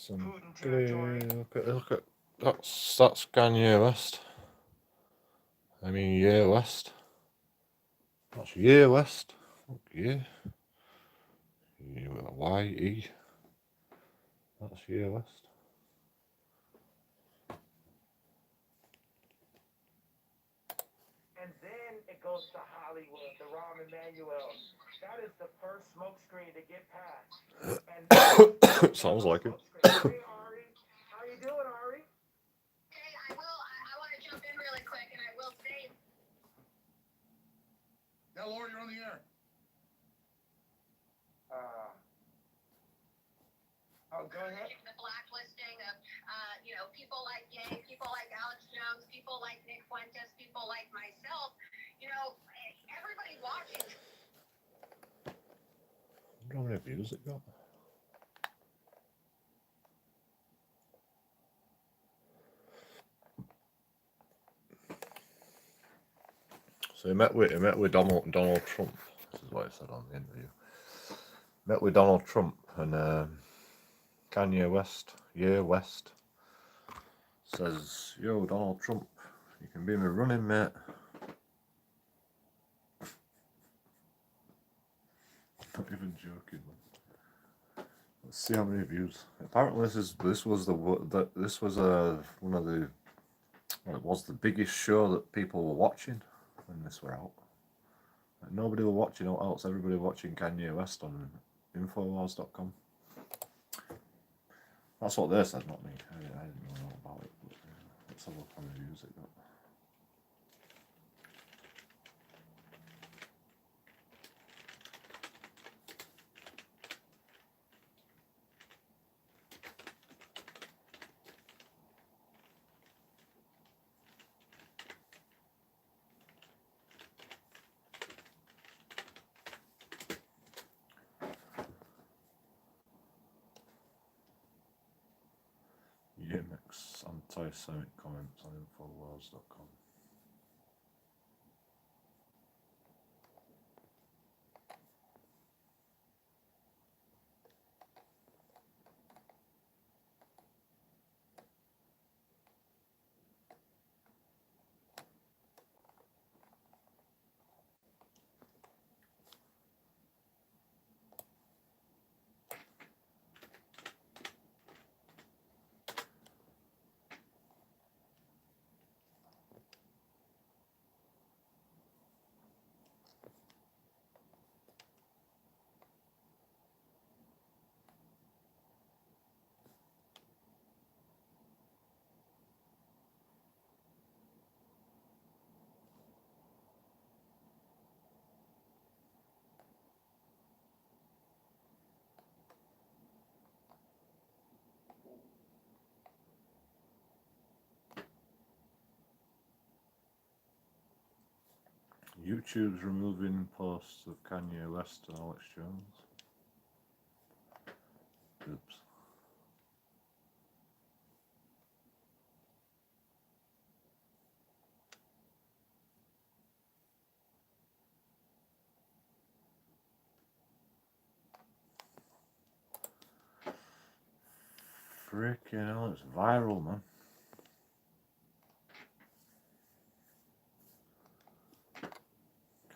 some look at that's Kanye West. I mean Ye West. That's Ye West. Look, Ye. Ye with a Y-E. That's Ye West. And then it goes to Hollywood, the Rahm Emanuel. That is the first smoke screen to get past. And Sounds like it. Hey Ari, how you doing, Ari? Hey, I want to jump in really quick, and I will say. Yeah, Lord, you're on the air. Go ahead. The blacklisting of, people like Ye, people like Alex Jones, people like Nick Fuentes, people like myself. Everybody watching. I wonder how many views it got. So he met with Donald Trump. This is what he said on the interview. Met with Donald Trump and Kanye West, Ye West, says, "Yo, Donald Trump, you can be my running mate." Not even joking, man. Let's see how many views. Apparently, this was one of the. Well, it was the biggest show that people were watching when this were out. Like, nobody were watching else. Everybody watching Kanye West on Infowarsdotcom. That's what they said, not me. I didn't know about it. But, let's have a look how many views it got. Makes anti-Semitic comments on Infowarsdotcom. YouTube's removing posts of Kanye West and Alex Jones. Oops. Freaking hell, it's viral, man.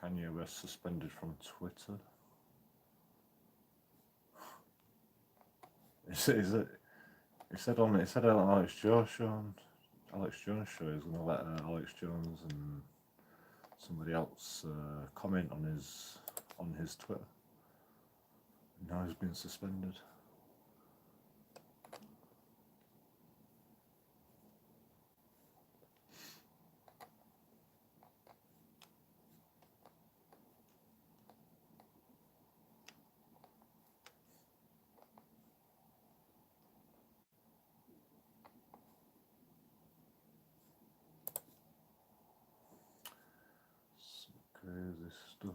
Kanye West suspended from Twitter. He said on Alex Jones show. Alex Jones show is going to let Alex Jones and somebody else comment on his Twitter. Now he's been suspended. Crazy stuff.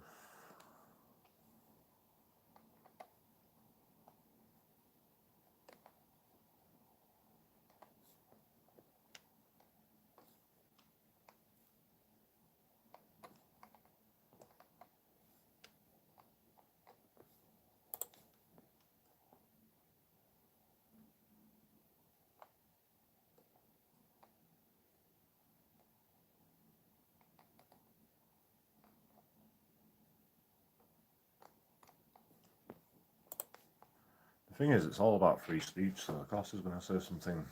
The thing is, it's all about free speech, so of course he's going to say something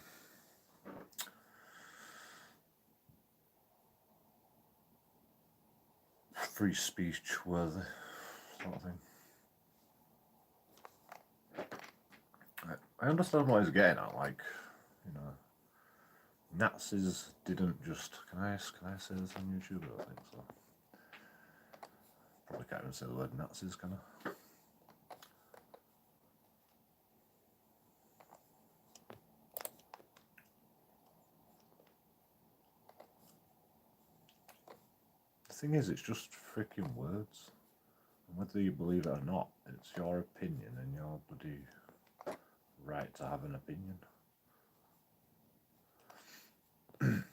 free speech worthy, sort of thing. I understand what he's getting at, like, you know, Nazis didn't just, can I say this on YouTube? I don't think so. Probably can't even say the word Nazis, can I? The thing is, it's just freaking words. And whether you believe it or not, it's your opinion and your bloody right to have an opinion. I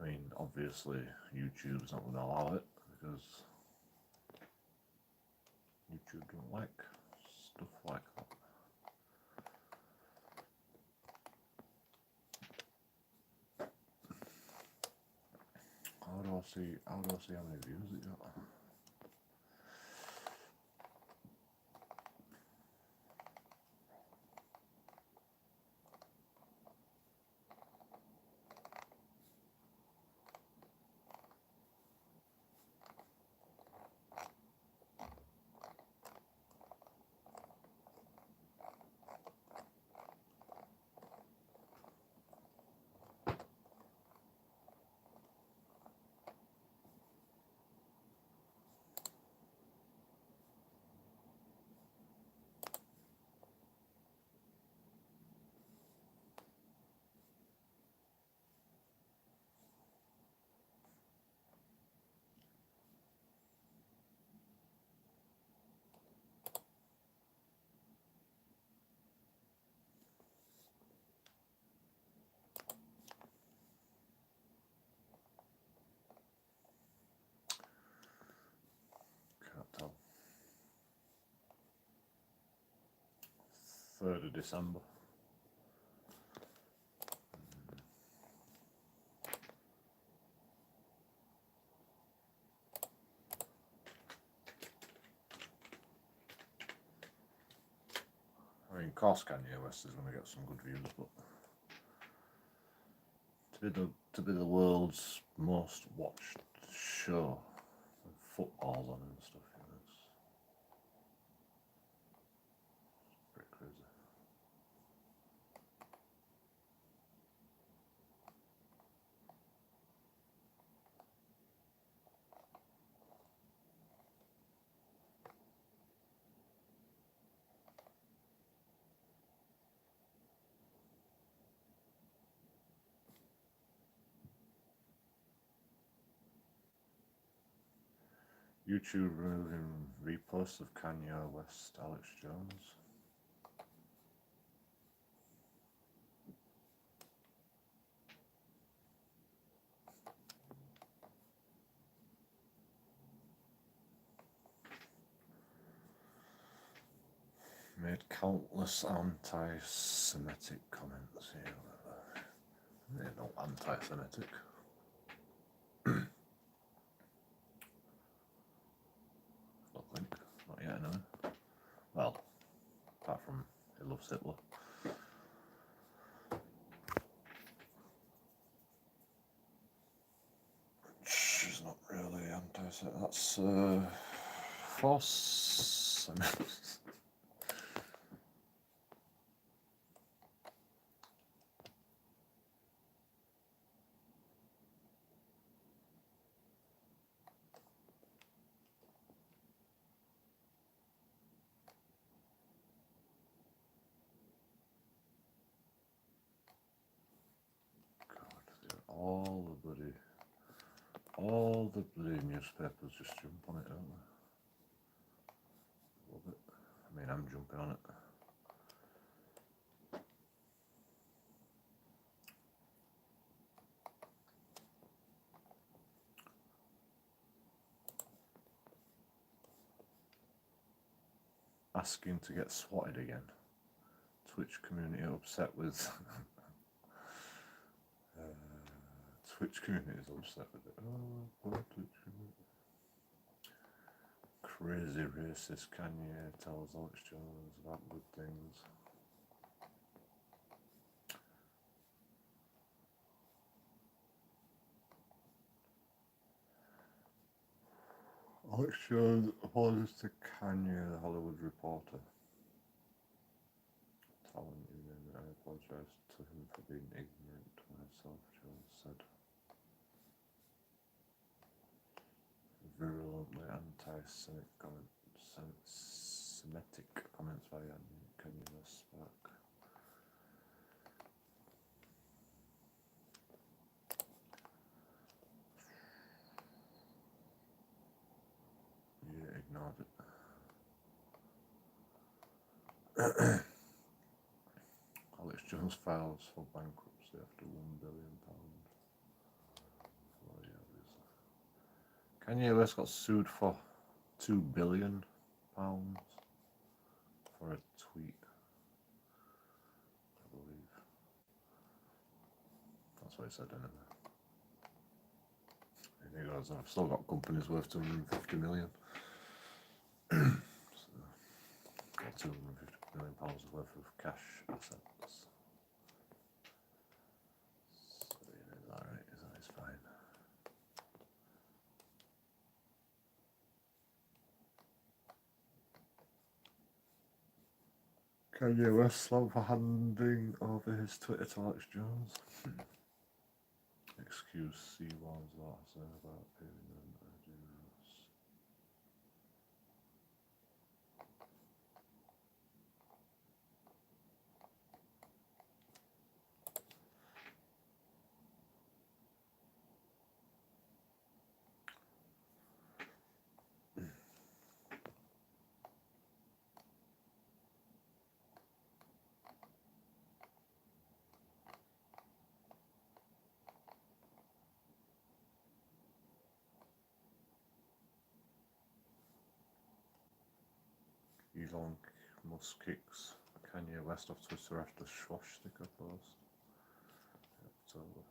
mean, obviously, YouTube's not going to allow it because YouTube don't like stuff like that. How do I see how many views it got? Can't tell. 3rd of December. I mean, of course Kanye West is going to get some good views, but to be the world's most watched show with footballs on and stuff, you know, it's pretty crazy. YouTube removing reposts of Kanye West, Alex Jones. Made countless anti-Semitic comments here. They're not anti-Semitic. Don't think. Not yet, no. Well, apart from he loves Hitler. Which is not really anti-Semitic. That's false. All the bloody newspapers just jump on it, don't they? Love it. I mean, I'm jumping on it. Asking to get swatted again. Twitch community upset with Twitch community is upset with it. Oh, poor Twitch community. Crazy racist Kanye tells Alex Jones about good things. Alex Jones apologizes to Kanye, the Hollywood Reporter. Telling you that I apologize to him for being ignorant to myself, Jones said. Virulently anti-Semitic comments by Kanye West spark. Yeah, ignored it. Alex Jones files for bankruptcy after £1 billion. Well, yeah, obviously. Kanye West got sued for £2 billion for a tweet, I believe. That's what he said anyway. And he goes, I've still got companies worth 250 million. So, got £250 million worth of cash assets. So, yeah, is that right? Is that fine? Kanye West slammed for handing over his Twitter to Alex Jones. Excuse C ones what I said about paying them ideas. Elon Musk kicks Kanye West off Twitter after swastika post. October.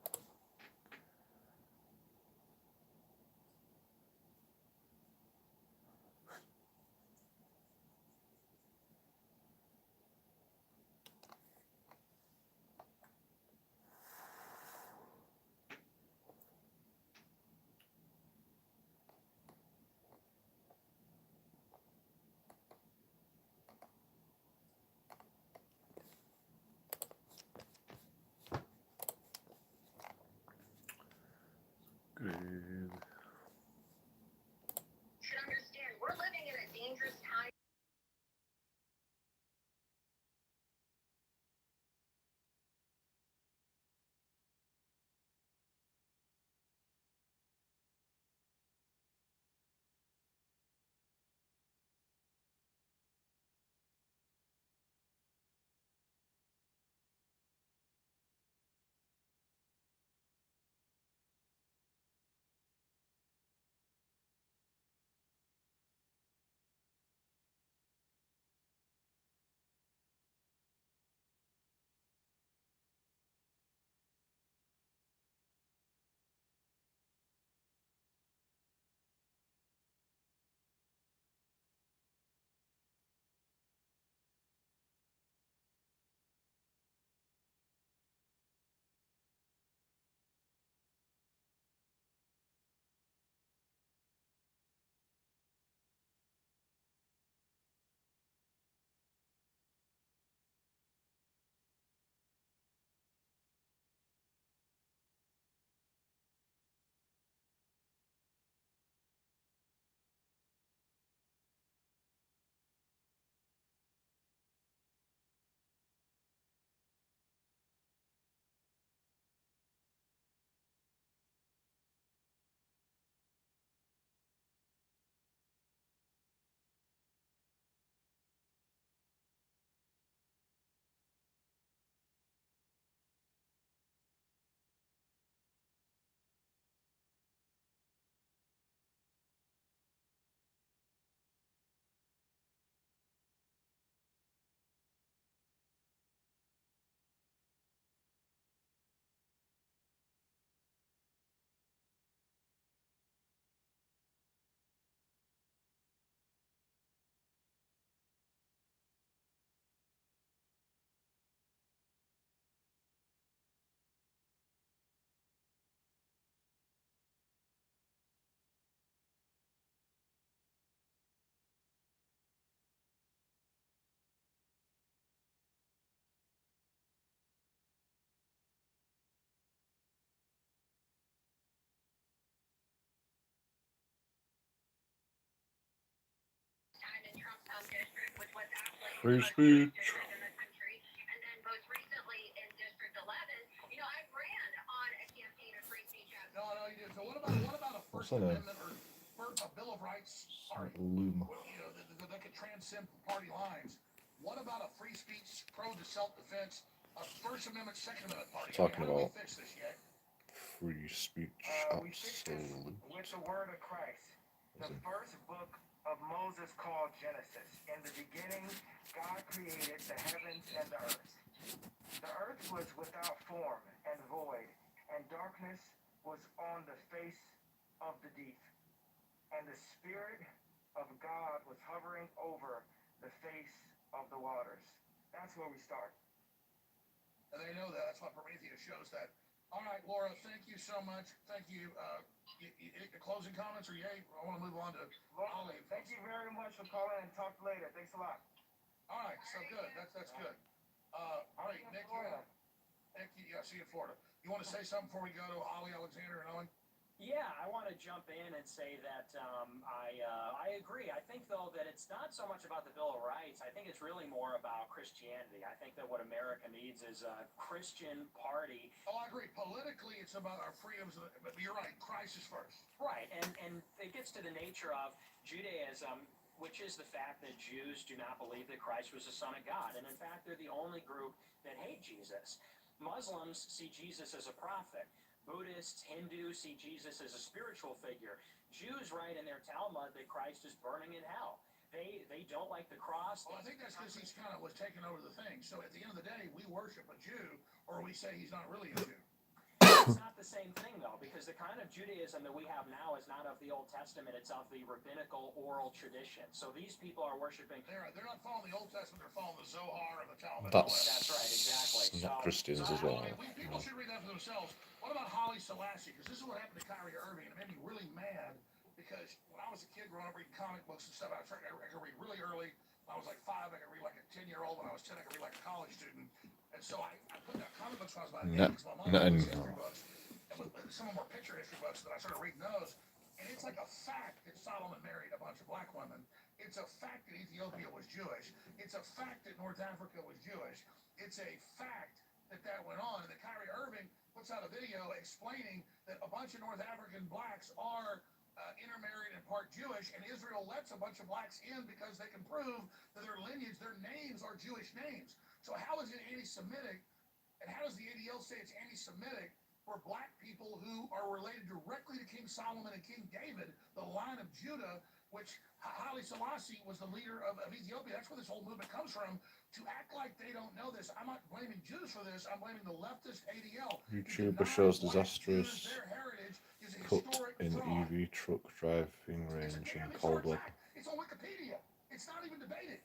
actually Free the most speech. district in the country. And then most recently in District 11, I ran on a campaign of free speech. No, you did. So what about a What's First her name? Amendment or a Bill of Rights party? Loom. That could transcend party lines. What about a free speech, pro to self-defense, a First Amendment, Second Amendment party? Talking How do we about fix this yet? free speech. We fix this Absolutely. with the word of Christ. The first book of Moses called Genesis. In the beginning, God created the heavens and the earth. The earth was without form and void, and darkness was on the face of the deep. And the Spirit of God was hovering over the face of the waters. That's where we start. And they know that. That's what Prometheus shows that. All right, Laura, thank you so much. Thank you. Closing comments or yay? I want to move on to Ollie. Thank you very much for calling and talk later. Thanks a lot. All right, so good. That's good. All right, Nick, see you in Florida. You want to say something before we go to Ollie, Alexander, and Owen? Yeah, I want to jump in and say that I agree. I think, though, that it's not so much about the Bill of Rights. I think it's really more about Christianity. I think that what America needs is a Christian party. Oh, I agree. Politically, it's about our freedoms, but you're right. Christ is first. Right, and it gets to the nature of Judaism, which is the fact that Jews do not believe that Christ was the Son of God. And, in fact, they're the only group that hate Jesus. Muslims see Jesus as a prophet. Buddhists, Hindus see Jesus as a spiritual figure. Jews write in their Talmud that Christ is burning in hell. They don't like the cross. Well, I think that's because he's kind of was taking over the thing. So at the end of the day, we worship a Jew, or we say he's not really a Jew. It's not the same thing, though, because the kind of Judaism that we have now is not of the Old Testament. It's of the rabbinical oral tradition. So these people are worshiping. They're not following the Old Testament. They're following the Zohar and the Talmud. That's right, exactly. Not Christians as well. People should read that for themselves. What about Holly Selassie? Because this is what happened to Kyrie Irving, and it made me really mad. Because when I was a kid growing up reading comic books and stuff, I could read really early. When I was like 5, I could read like a 10-year-old. When I was 10, I could read like a college student. And so I put down comic books when I was about 8 because my mom read history books. And some of them were picture history books that I started reading those. And it's like a fact that Solomon married a bunch of black women. It's a fact that Ethiopia was Jewish. It's a fact that North Africa was Jewish. It's a fact that went on. And that Kyrie Irving puts out a video explaining that a bunch of North African blacks are intermarried and part Jewish, and Israel lets a bunch of blacks in because they can prove that their lineage, their names are Jewish names. So how is it anti-Semitic, and how does the ADL say it's anti-Semitic for black people who are related directly to King Solomon and King David, the line of Judah, which Haile Selassie was the leader of Ethiopia? That's where this whole movement comes from. To act like they don't know this, I'm not blaming Jews for this, I'm blaming the leftist ADL. YouTuber shows disastrous Their heritage is a cut historic in fraud. EV truck driving range in Caldwell. It's on Wikipedia. It's not even debated.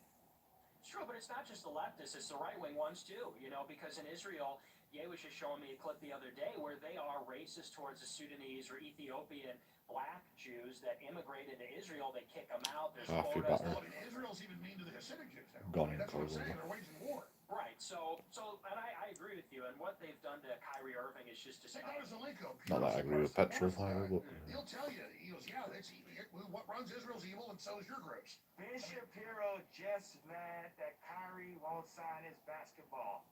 It's true, but it's not just the leftists, it's the right-wing ones too, because in Israel, Ye was just showing me a clip the other day where they are racist towards the Sudanese or Ethiopian black Jews that immigrated to Israel. They kick them out. There's Half your quotas. battery. Israel's even mean to the Hasidic Jews now. Gone That's what I'm probably. saying. They're waging war. Right, so, and I agree with you, and what they've done to Kyrie Irving is just to Take out Zelenko. Not that I agree with petrol fire, but He'll tell you. He goes, yeah, what runs Israel's evil, and so is your groups. Ben Shapiro just mad that Kyrie won't sign his basketball.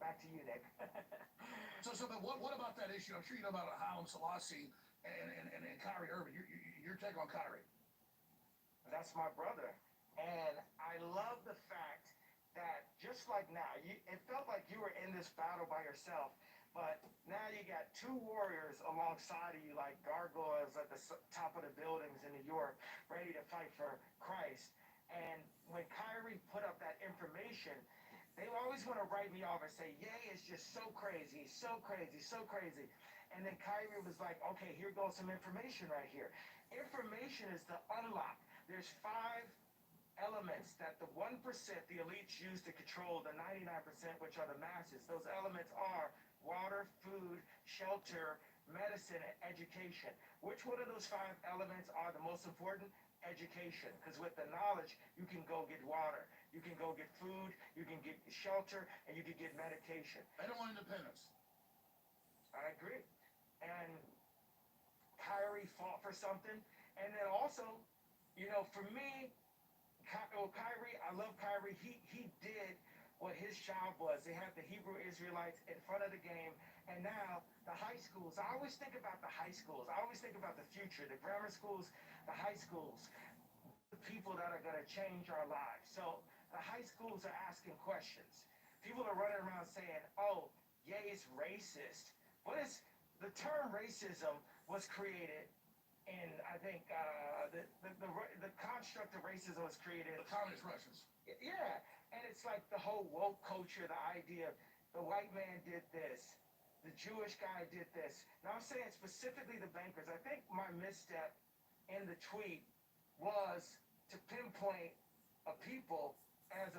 Back to you, Nick. But what about that issue? I'm sure you know about Haile Selassie and Kyrie Irving. Your take on Kyrie? That's my brother. And I love the fact that just like now, it felt like you were in this battle by yourself, but now you got two warriors alongside of you, like gargoyles at the top of the buildings in New York, ready to fight for Christ. And when Kyrie put up that information, they always want to write me off and say, Ye is just so crazy, so crazy, so crazy. And then Kyrie was like, okay, here goes some information right here. Information is the unlock. There's 5 elements that the 1%, the elites, use to control the 99%, which are the masses. Those elements are water, food, shelter, medicine, and education. Which one of those 5 elements are the most important? Education. Because with the knowledge, you can go get water, you can go get food, you can get shelter, and you can get medication. They don't want independence. I agree. And Kyrie fought for something. And then also, for me, Kyrie, I love Kyrie. He did what his job was. They had the Hebrew Israelites in front of the game, and now the high schools. I always think about the high schools. I always think about the future, the grammar schools, the high schools, the people that are going to change our lives. So the high schools are asking questions. People are running around saying, "Oh, Ye is racist." What is the term racism was created in, I think, the construct of racism was created. The communist Russians. Yeah, and it's like the whole woke culture, the idea the white man did this, the Jewish guy did this. Now I'm saying specifically the bankers. I think my misstep in the tweet was to pinpoint a people as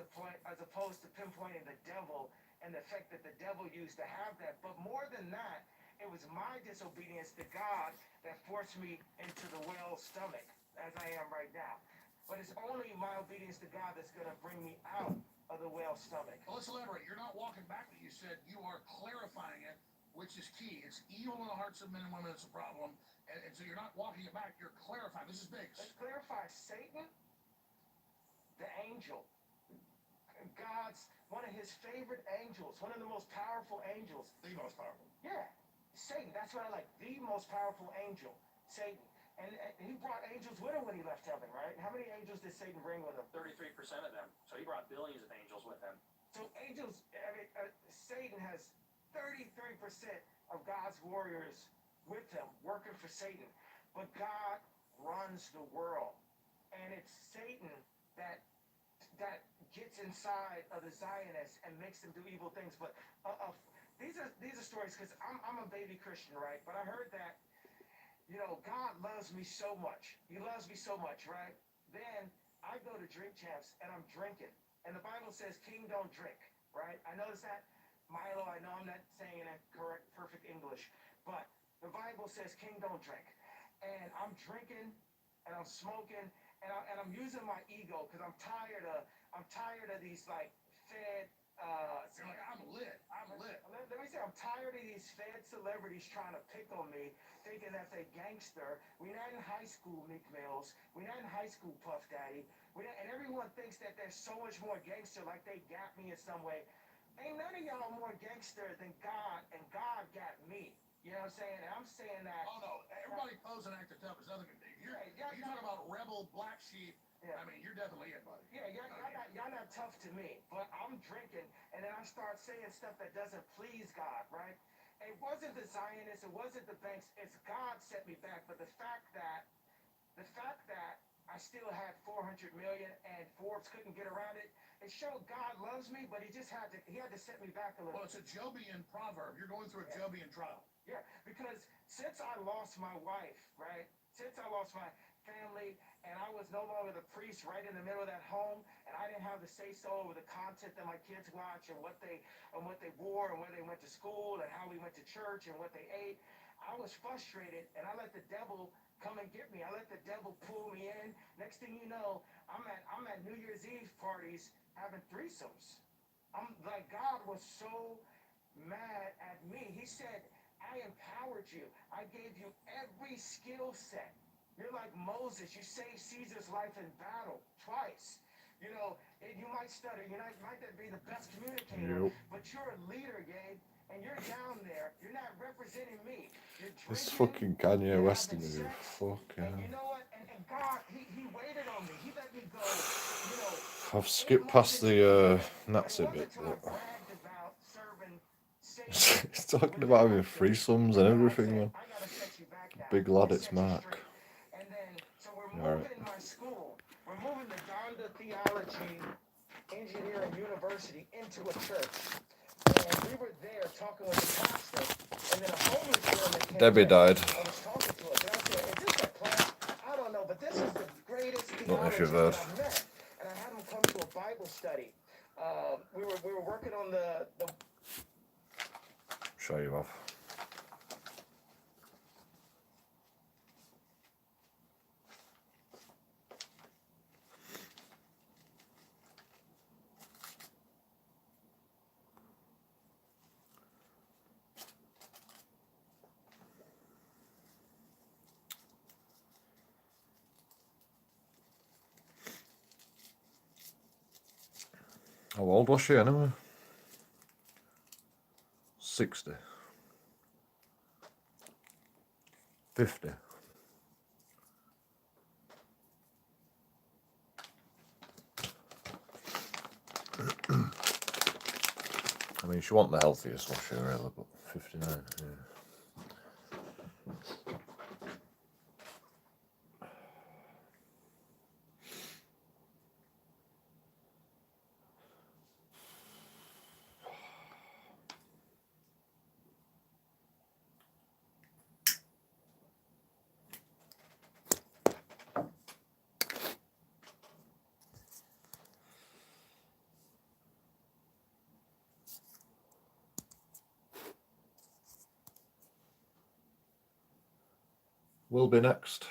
opposed to pinpointing the devil and the effect that the devil used to have that. But more than that, it was my disobedience to God that forced me into the whale's stomach as I am right now. But it's only my obedience to God that's going to bring me out of the whale's stomach. Well, let's elaborate. You're not walking back what you said. You are clarifying it, which is key. It's evil in the hearts of men and women. It's a problem. And so you're not walking it back. You're clarifying. This is big. Let's clarify. Satan, the angel, God's one of his favorite angels, one of the most powerful angels. The most powerful. Yeah, Satan. That's what I like. The most powerful angel, Satan. And he brought angels with him when he left heaven, right? How many angels did Satan bring with him? 33% of them. So he brought billions of angels with him. So angels, Satan has 33% of God's warriors with him, working for Satan. But God runs the world. And it's Satan that gets inside of the Zionists and makes them do evil things. But these are stories, because I'm a baby Christian, right? But I heard that, God loves me so much. He loves me so much, right? Then I go to Drink Champs and I'm drinking. And the Bible says king don't drink, right? I notice that. Milo, I know I'm not saying it in correct, perfect English, but the Bible says king don't drink. And I'm drinking and I'm smoking and I'm using my ego because I'm tired of these like fed. You're like, I'm lit. Let me say, I'm tired of these fed celebrities trying to pick on me, thinking that they gangster. We're not in high school, Meek Mills. We're not in high school, Puff Daddy. And everyone thinks that they're so much more gangster, like they got me in some way. Ain't none of y'all more gangster than God, and God got me. You know what I'm saying? And I'm saying that. Oh, no. Everybody pose and act tough is nothing to do. You're talking about rebel, black sheep. Yeah. I mean, you're definitely it, buddy. Yeah, y'all not tough to me, but I'm drinking, and then I start saying stuff that doesn't please God, right? It wasn't the Zionists, it wasn't the banks, it's God set me back. But the fact that I still had 400 million and Forbes couldn't get around it, it showed God loves me, but he had to set me back a little. Well, it's a Jobian proverb. You're going through a Jobian trial. Yeah, because since I lost my wife, right? Since I lost my family, and I was no longer the priest right in the middle of that home, and I didn't have the say-so over the content that my kids watch and what they wore and where they went to school and how we went to church and what they ate. I was frustrated, and I let the devil come and get me. I let the devil pull me in. Next thing you know, I'm at New Year's Eve parties having threesomes. I'm like, God was so mad at me. He said, I empowered you. I gave you every skill set. You're like Moses. You saved Caesar's life in battle twice. You might stutter. You might not be the best communicator, but you're a leader, Gabe. And you're down there. You're not representing me. You're drinking, This fucking Kanye West interview. Fuck and yeah. you know what? And God, he waited on me. He let me go, I've skipped past the Nazi bit, but he's talking about having threesomes and everything, man. Big lad, it's Mark. And then, so we're All moving my school. We're moving the Donda Theology Engineering University into a church. And we were there talking with the pastor, and then a homeless woman came Debbie died. and was talking to us. And I said, is this a class? I don't know, but this is the greatest Not if theology you've that heard. I've met. And I had him come to a Bible study. We were working on the Show you off. How old was she anyway? 60. 50. I mean, she wasn't the healthiest, was she, really, but 59, yeah. Will be next.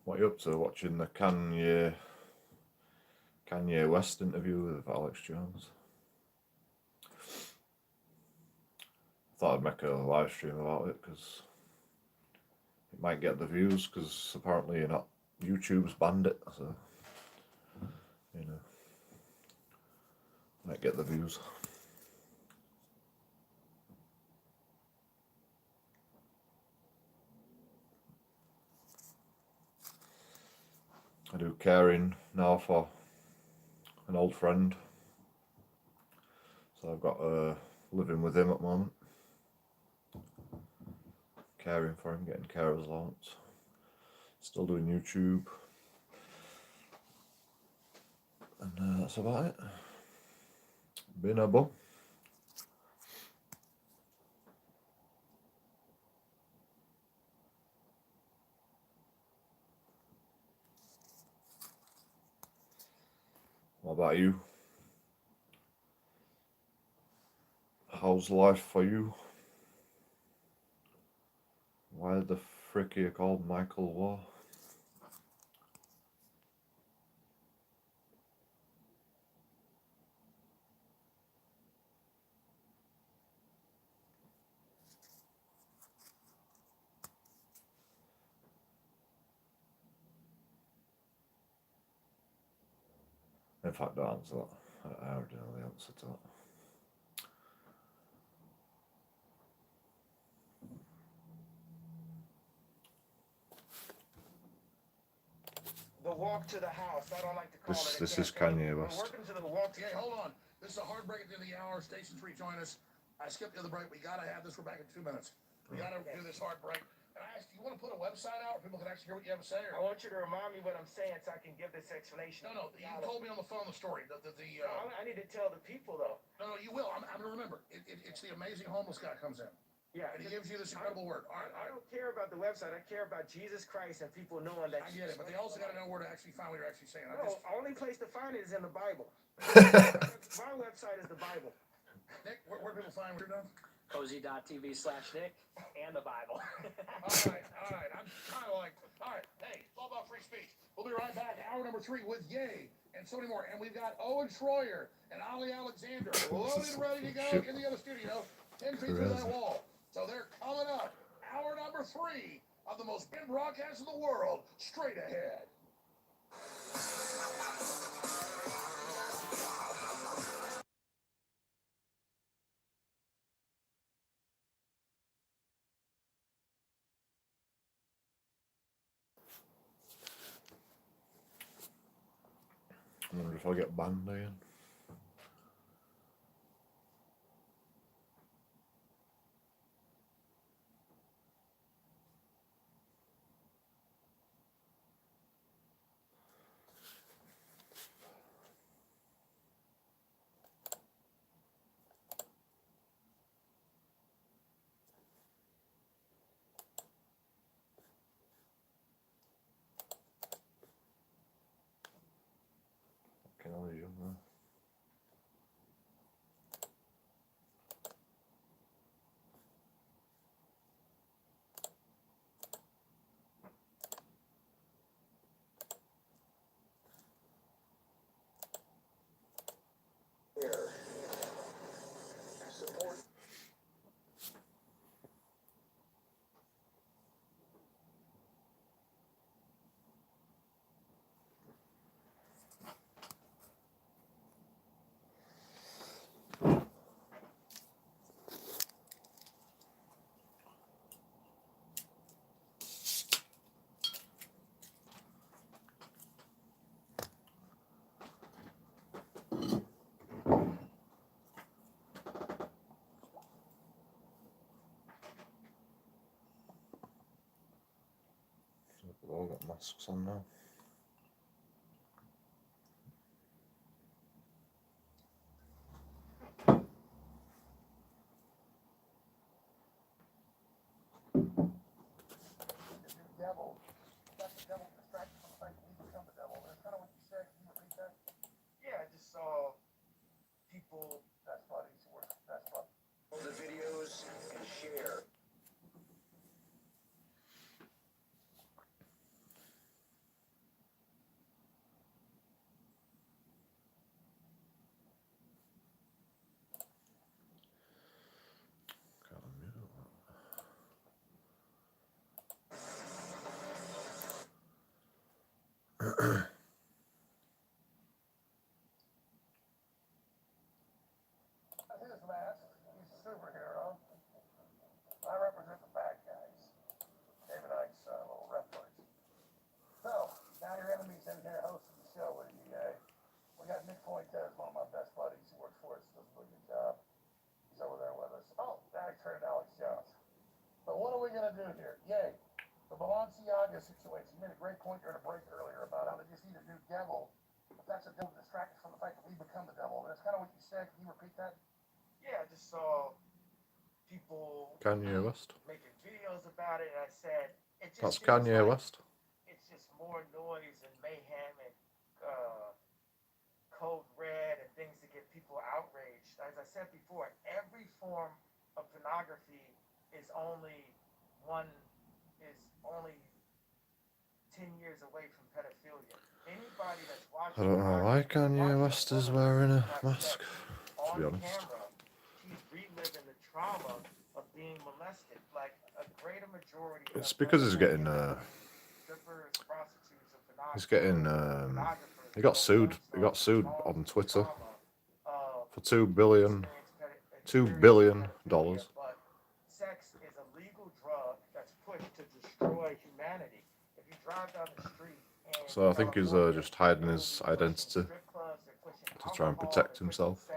What are you up to? Watching the Kanye West interview with Alex Jones? I thought I'd make a live stream about it because it might get the views, because apparently YouTube's banned it, so you know, might get the views. I do caring now for an old friend, so I've got living with him at the moment, caring for him, getting carer's allowance, still doing YouTube, and that's about it. Been a bum. What about you? How's life for you? Why the frick are you called Michael War? In fact, don't answer that. I already know the answer to that. The walk to the house. I don't like to call it a This is campaign. Kanye We're West. working to the walk to Okay, hold on. This is a hard break at the end of the hour. Station 3, join us. I skipped the other break. We got to have this. We're back in 2 minutes. We got to do this hard break. And I asked, do you want to put a website out where people can actually hear what you have to say? I Or? want you to remind me what I'm saying so I can give this explanation. No, you told me on the phone the story. No, I need to tell the people, though. No, you will. I'm going to remember. It's the amazing homeless guy comes in. Yeah. And he gives you this incredible word. All right. I don't care about the website. I care about Jesus Christ and people knowing that. I get it, but they also got to know where to actually find what you're actually saying. No, only place to find it is in the Bible. My website is the Bible. Nick, where do people find what you're done? Cozy.tv/Nick and the Bible. All right. I'm kind of like, all right, hey, it's all about free speech. We'll be right back. Hour number 3 with Ye and so many more. And we've got Owen Schroyer and Ali Alexander loaded, ready to go in the other studio, 10 feet through that wall. So they're coming up. Hour number 3 of the most big broadcast in the world, straight ahead. I wonder if I'll get banned again. Can I leave them? masks on now. Devil. That's the devil distracted from the fact that we become the devil. That's kind of what you said. Can you repeat that? Yeah, I just saw people. That's funny. That's funny. The videos and share. Can't unmute that. His mask. He's a superhero. I represent the bad guys. David Icke's little reference. So, now your enemy's in here hosting the show with you, yay. We got Nick Fuentes, one of my best buddies. He works for us, does a really good job. He's over there with us. Oh, now he turned Alex Jones. But what are we going to do here? Yay. The Balenciaga situation. You made a great point during a break earlier about how they just need a new devil. But that's a devil distracted from the fact that we become the devil. That's kind of what you said. Can you repeat that? Yeah, I just saw people Kanye West. making videos about it, and I said, it just That's seems Kanye like West. it's just more noise and mayhem and code red and things to get people outraged. As I said before, every form of pornography is only 10 years away from pedophilia. Anybody that's watching I don't know why Kanye West is wearing a mask, to be honest. camera, he's reliving the trauma of being molested. Like a greater majority. It's because he's getting strippers, prostitutes, and he's getting he got sued. He got sued on Twitter for $2 billion. But sex is a legal drug that's pushed to destroy humanity. If you drive down the street. So I think he's just hiding his identity to try and protect himself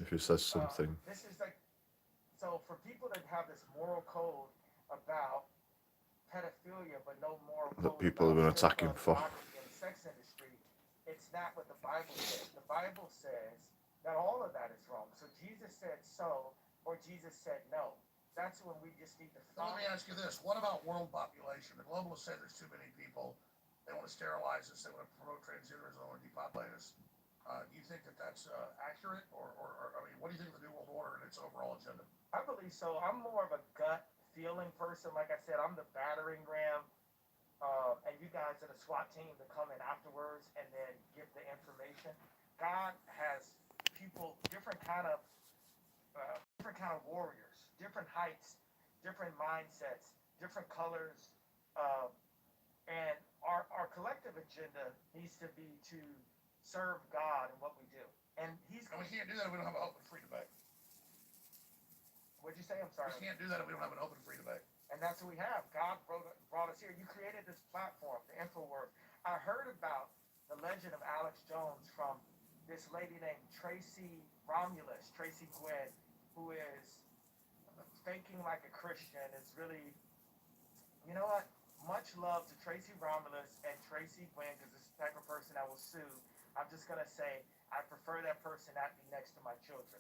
if he says something. This is like, so for people that have this moral code about pedophilia, but no moral code That people are going to attack him for. in the sex industry, it's not what the Bible says. The Bible says that all of that is wrong. So Jesus said so, or Jesus said no. That's when we just need to. Now, let me ask you this. What about world population? The globalists say there's too many people. They want to sterilize us. They want to promote transgenderism. They want to depopulate us. Do you think that that's accurate? Or, I mean, what do you think of the New World Order and its overall agenda? I believe so. I'm more of a gut feeling person. Like I said, I'm the battering ram. And you guys are the SWAT team to come in afterwards and then give the information. God has people, different kind of warriors, different heights, different mindsets, different colors, and our collective agenda needs to be to serve God in what we do. And we can't do that if we don't have an open free debate. What'd you say? I'm sorry. We can't do that if we don't have an open free debate. And that's what we have. God brought us here. You created this platform, the Infowars. I heard about the legend of Alex Jones from this lady named Tracy Gwen, who is faking like a Christian, is really, you know what? Much love to Tracy Romulus and Tracy Gwen, because it's the type of person I will sue. I'm just going to say, I prefer that person not be next to my children.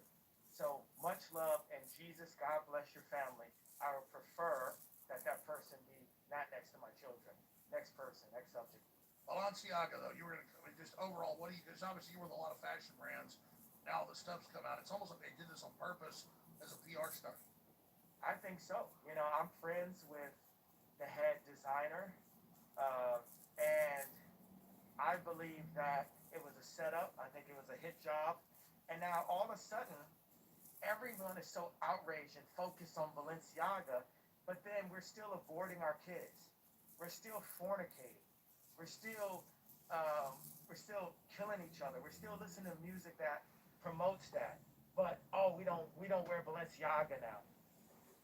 So much love, and Jesus, God bless your family. I would prefer that person be not next to my children. Next person, next subject. Balenciaga, though, you were going to, I mean, just overall, what do you, because obviously you were with a lot of fashion brands. Now the stuff's come out. It's almost like they did this on purpose as a PR stunt. I think so. You know, I'm friends with the head designer, and I believe that it was a setup. I think it was a hit job. And now all of a sudden, everyone is so outraged and focused on Balenciaga, but then we're still aborting our kids. We're still fornicating. We're still killing each other. We're still listening to music that promotes that. But we don't wear Balenciaga now.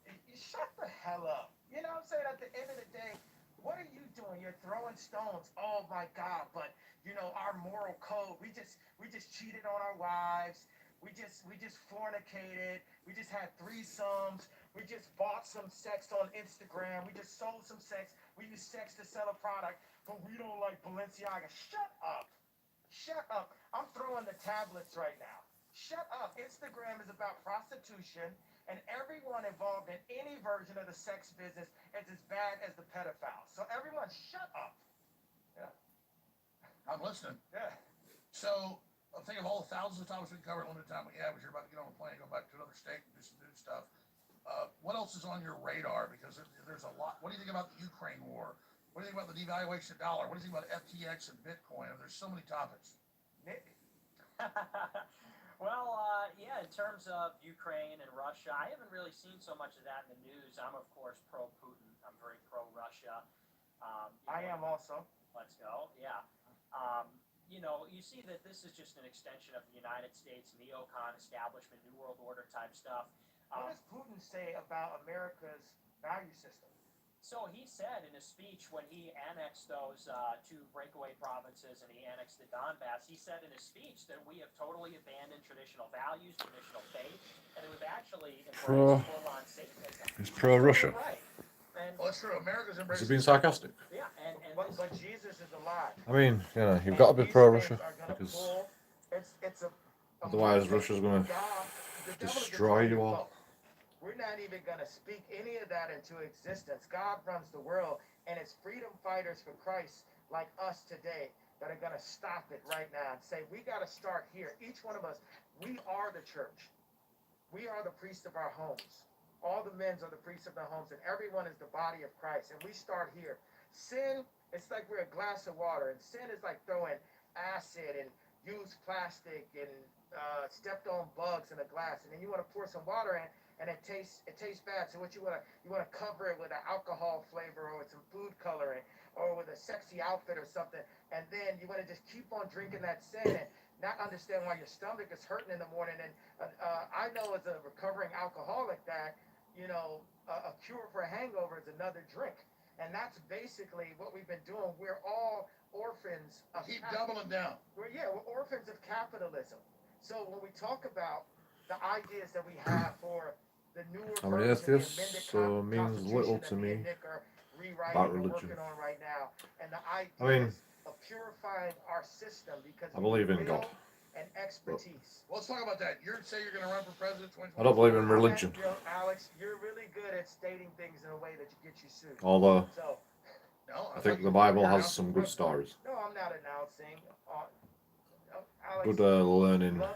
You shut the hell up. You know what I'm saying? At the end of the day, what are you doing? You're throwing stones. Oh my God! But you know our moral code. We just cheated on our wives. We just fornicated. We just had threesomes. We just bought some sex on Instagram. We just sold some sex. We use sex to sell a product. but we don't like Balenciaga. Shut up. Shut up. I'm throwing the tablets right now. Shut up. Instagram is about prostitution, and everyone involved in any version of the sex business is as bad as the pedophile. So everyone, shut up. Yeah. I'm listening. Yeah. So I'm thinking of all the thousands of topics we covered, limited time we have, as you're about to get on a plane, go back to another state and do some new stuff. What else is on your radar? Because there's a lot. What do you think about the Ukraine war? What do you think about the devaluation of the dollar? What do you think about FTX and Bitcoin? There's so many topics. Nick? Well, yeah, in terms of Ukraine and Russia, I haven't really seen so much of that in the news. I'm, of course, pro-Putin. I'm very pro-Russia. I am also. Let's go. Yeah. You see that this is just an extension of the United States neocon establishment, New World Order type stuff. What does Putin say about America's value system? So he said in a speech when he annexed those two breakaway provinces and he annexed the Donbass, he said in his speech that we have totally abandoned traditional values, traditional faith, and that we've actually embraced full-on Satanism. He's pro-Russia. Right. And, Well, that's true. America's Is embracing. he being sarcastic? yeah, and But Jesus is alive. I mean, you've And got to be these pro-Russia things are gonna because pull- it's a otherwise Russia's going to God- the devil is destroy gonna you vote. all. We're not even going to speak any of that into existence. God runs the world, and it's freedom fighters for Christ like us today that are going to stop it right now and say, we got to start here. Each one of us, we are the church. We are the priests of our homes. All the men are the priests of their homes, and everyone is the body of Christ. And we start here. Sin, it's like we're a glass of water, and sin is like throwing acid and used plastic and stepped on bugs in a glass, and then you want to pour some water in, and it tastes bad. So what you want to cover it with an alcohol flavor or with some food coloring or with a sexy outfit or something, and then you want to just keep on drinking that sin and not understand why your stomach is hurting in the morning. And I know as a recovering alcoholic that a cure for a hangover is another drink, and that's basically what we've been doing. We're all orphans of Keep doubling down. we're orphans of capitalism. So when we talk about the ideas that we have for the newer I'm an version, the atheist, amended so it means little Constitution to that me and Nick are rewriting about and religion. working on right now, and the I mean, ideas of purifying our system because I believe in will God. and expertise. Well, let's talk about that. You're saying you're going to run for president 2024. I don't believe in religion. Alex, you're really good at stating things in a way that you get you sued. Although So No, I think the Bible has some good stories. no, I'm not announcing. Alex, Good learning, love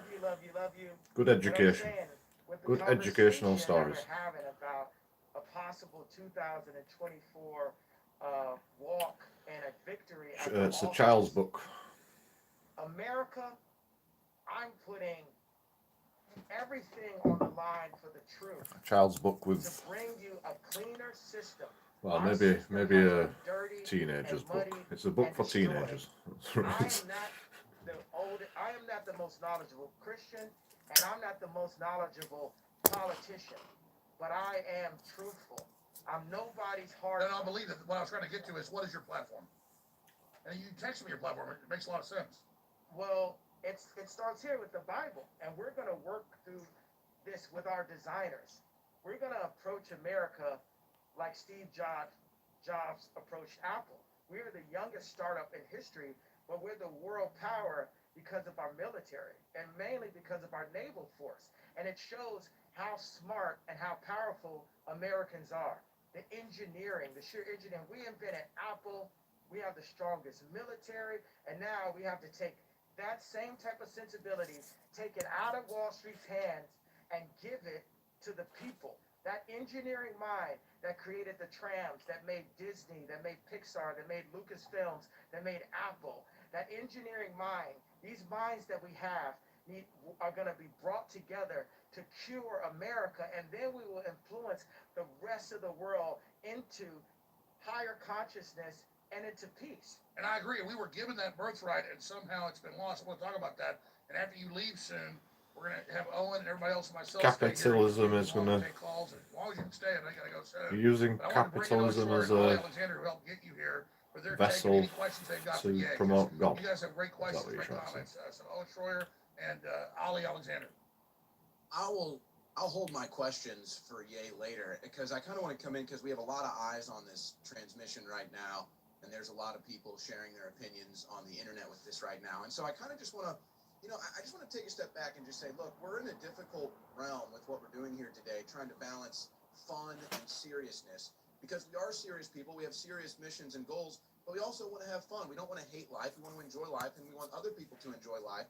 you. good But I'm education. saying, with the Good educational conversation that stories. we're having about a possible 2024 walk and a victory. at the It's a office, child's book. America, I'm putting everything on the line for the truth A child's book to with, bring you a cleaner system. well, Our maybe system maybe has a been dirty teenager's and book. muddy It's a book and for destroyed. teenagers. I am not the most knowledgeable Christian, and I'm not the most knowledgeable politician, but I am truthful. I'm nobody's hard. Then I'll believe that. What I was trying to get to is, what is your platform? And you text me your platform. It makes a lot of sense. Well, it starts here with the Bible, and we're going to work through this with our designers. We're going to approach America like Steve Jobs approached Apple. We're the youngest startup in history, but we're the world power because of our military, and mainly because of our naval force. And it shows how smart and how powerful Americans are. The engineering, the sheer engineering. We invented Apple. We have the strongest military, and now we have to take that same type of sensibility, take it out of Wall Street's hands and give it to the people. That engineering mind that created the trams, that made Disney, that made Pixar, that made Lucasfilms, that made Apple. That engineering mind, these minds that we have are going to be brought together to cure America, and then we will influence the rest of the world into higher consciousness and into peace. And I agree. We were given that birthright, and somehow it's been lost. We'll talk about that. And after you leave soon, we're going to have Owen and everybody else and myself Capitalism stay here. is going to... Take calls. As long as you can stay, and I got to go soon. You're using But I want to bring in capitalism Owen as Shore and a Ollie Alexander, who helped get you here. But they're vessel taking any questions they've got for to Ye, 'cause promote God. You guys have great Is that questions, what you're great trying to say? comments. So Owen Schroyer and Ollie Alexander. I'll hold my questions for Ye later because I kind of want to come in because we have a lot of eyes on this transmission right now, and there's a lot of people sharing their opinions on the internet with this right now. And so I kind of just want to, I just want to take a step back and just say, look, we're in a difficult realm with what we're doing here today, trying to balance fun and seriousness, because we are serious people. We have serious missions and goals, but we also want to have fun. We don't want to hate life. We want to enjoy life, and we want other people to enjoy life.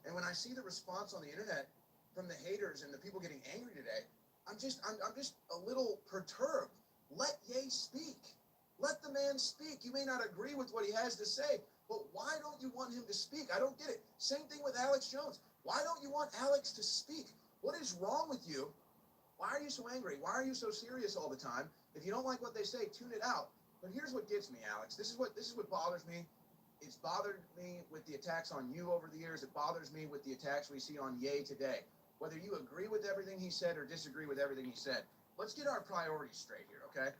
And when I see the response on the internet from the haters and the people getting angry today, I'm just a little perturbed. Let Ye speak. Let the man speak. You may not agree with what he has to say, but why don't you want him to speak? I don't get it. Same thing with Alex Jones. Why don't you want Alex to speak? What is wrong with you? Why are you so angry? Why are you so serious all the time? If you don't like what they say, tune it out. But here's what gets me, Alex. This is what bothers me. It's bothered me with the attacks on you over the years. It bothers me with the attacks we see on Ye today. Whether you agree with everything he said or disagree with everything he said, let's get our priorities straight here, okay?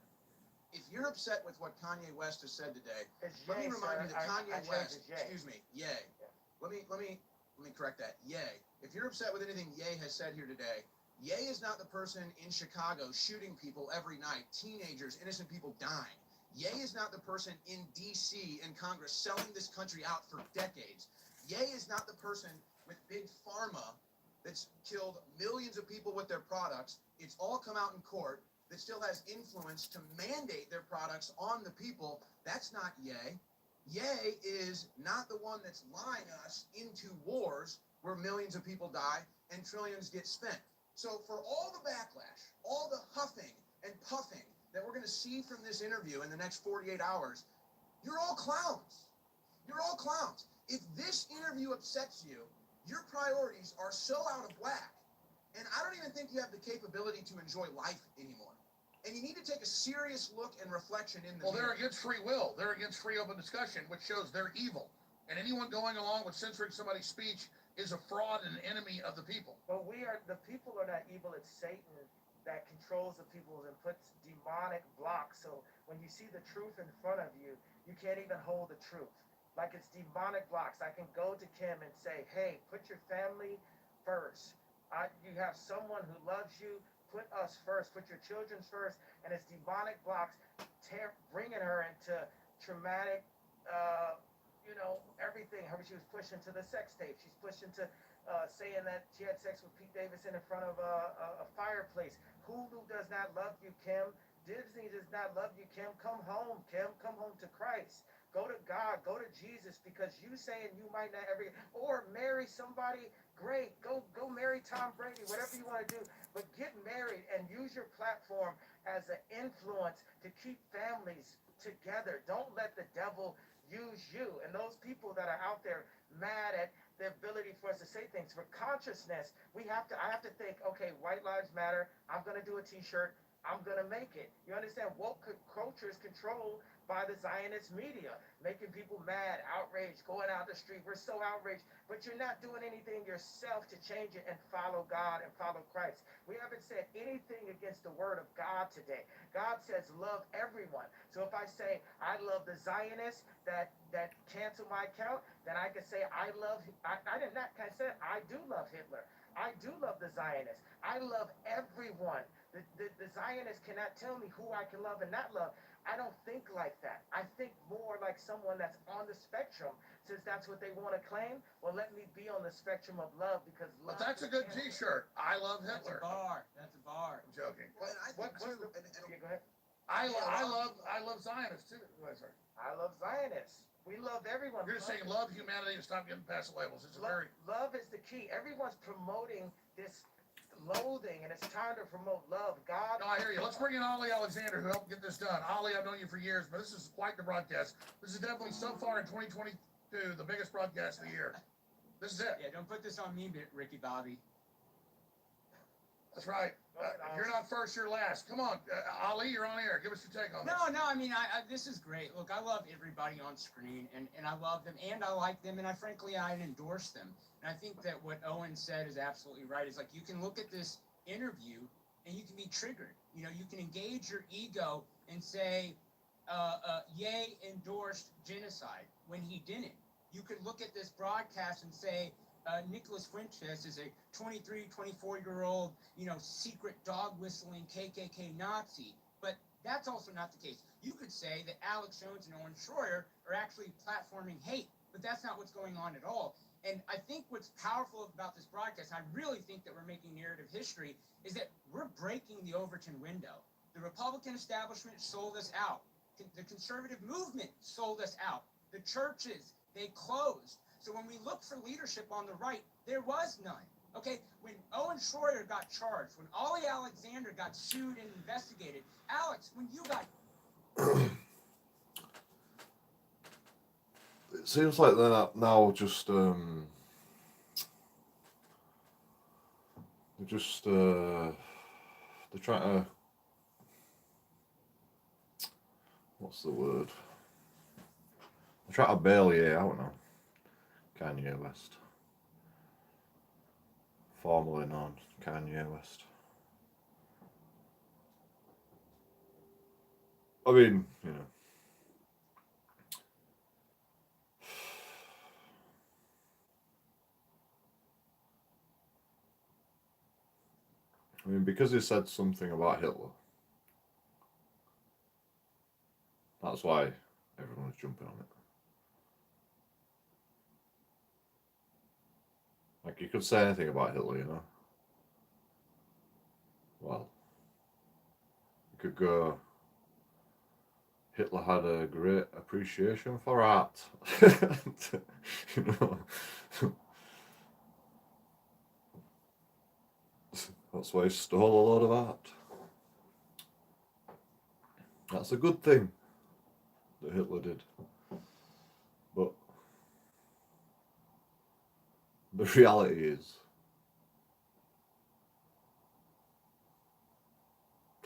If you're upset with what Kanye West has said today, It's let me Ye, remind sir. you that I Kanye changed West, it, Ye. excuse me, Ye. Let me correct that. Ye. If you're upset with anything Ye has said here today, Ye is not the person in Chicago shooting people every night, teenagers, innocent people dying. Ye is not the person in D.C. in Congress selling this country out for decades. Ye is not the person with big pharma that's killed millions of people with their products. It's all come out in court. That still has influence to mandate their products on the people. That's not Ye. Ye is not the one that's lying us into wars where millions of people die and trillions get spent. So for all the backlash, all the huffing and puffing that we're going to see from this interview in the next 48 hours, you're all clowns. You're all clowns. If this interview upsets you, your priorities are so out of whack, and I don't even think you have the capability to enjoy life anymore. And you need to take a serious look and reflection in the Well, they're mirror. against free will. They're against free open discussion, which shows they're evil. And anyone going along with censoring somebody's speech is a fraud and an enemy of the people. But the people are not evil. It's Satan that controls the people and puts demonic blocks. So when you see the truth in front of you, you can't even hold the truth. Like it's demonic blocks. I can go to Kim and say, hey, put your family first. You have someone who loves you. Put us first. Put your children first. And it's demonic blocks bringing her into traumatic, everything. She was pushed into the sex tape. She's pushed into saying that she had sex with Pete Davidson in front of a fireplace. Hulu does not love you, Kim. Disney does not love you, Kim. Come home, Kim. Come home to Christ. Go to God. Go to Jesus, because you saying you might not ever, or marry somebody great. Go marry Tom Brady, whatever you want to do. But get married and use your platform as an influence to keep families together. Don't let the devil use you. And those people that are out there mad at the ability for us to say things, for consciousness, I have to think, okay, white lives matter. I'm going to do a t-shirt. I'm going to make it. You understand? Woke culture is controlled by the Zionist media, making people mad, outraged, going out the street. We're so outraged, but you're not doing anything yourself to change it and follow God and follow Christ. We haven't said anything against the word of God today. God says love everyone. So if I say I love the Zionists that cancel my account, then I can say I do love Hitler. I do love the Zionists. I love everyone. The Zionists cannot tell me who I can love and not love. I don't think like that. I think more like someone that's on the spectrum. Since that's what they want to claim, well, let me be on the spectrum of love, because love. But that's a good T-shirt. I love That's a Hitler. bar. That's a bar. I'm joking. Well, and I think What's too, yeah, go ahead. I love Zionists too. Sorry. I love Zionists. We love everyone. You're just saying love humanity and stop getting past the labels. It's a very Love is the key. Everyone's promoting this loathing, and it's time to promote love. God. No, I hear you. Let's bring in Ollie Alexander, who helped get this done. Ollie, I've known you for years, but this is quite the broadcast. This is definitely, so far in 2022, the biggest broadcast of the year. This is it. Yeah, don't put this on me, Ricky Bobby. That's right. If you're not first, you're last. Come on, Ali, you're on air. Give us your take on this. No, I mean, this is great. Look, I love everybody on screen, and I love them, and I like them, and frankly, I endorse them. And I think that what Owen said is absolutely right. It's like, you can look at this interview, and you can be triggered. You know, you can engage your ego and say, Ye endorsed genocide when he didn't. You could look at this broadcast and say, Nicholas Fuentes is a 23, 24-year-old, secret dog whistling KKK Nazi. But that's also not the case. You could say that Alex Jones and Owen Schroyer are actually platforming hate, but that's not what's going on at all. And I think what's powerful about this broadcast, I really think that we're making narrative history, is that we're breaking the Overton window. The Republican establishment sold us out. The conservative movement sold us out. The churches, they closed. So when we look for leadership on the right, there was none. Okay, when Owen Schroyer got charged, when Ollie Alexander got sued and investigated, Alex, when you got... It seems like they're now just they're trying to, what's the word? They're trying to bail you out now. Kanye West, formerly known Kanye West. I mean, you know. I mean, because he said something about Hitler, that's why everyone's jumping on it. Like, you could say anything about Hitler, you know. Well, you could go, Hitler had a great appreciation for art. You know. That's why he stole a lot of art. That's a good thing that Hitler did. But the reality is,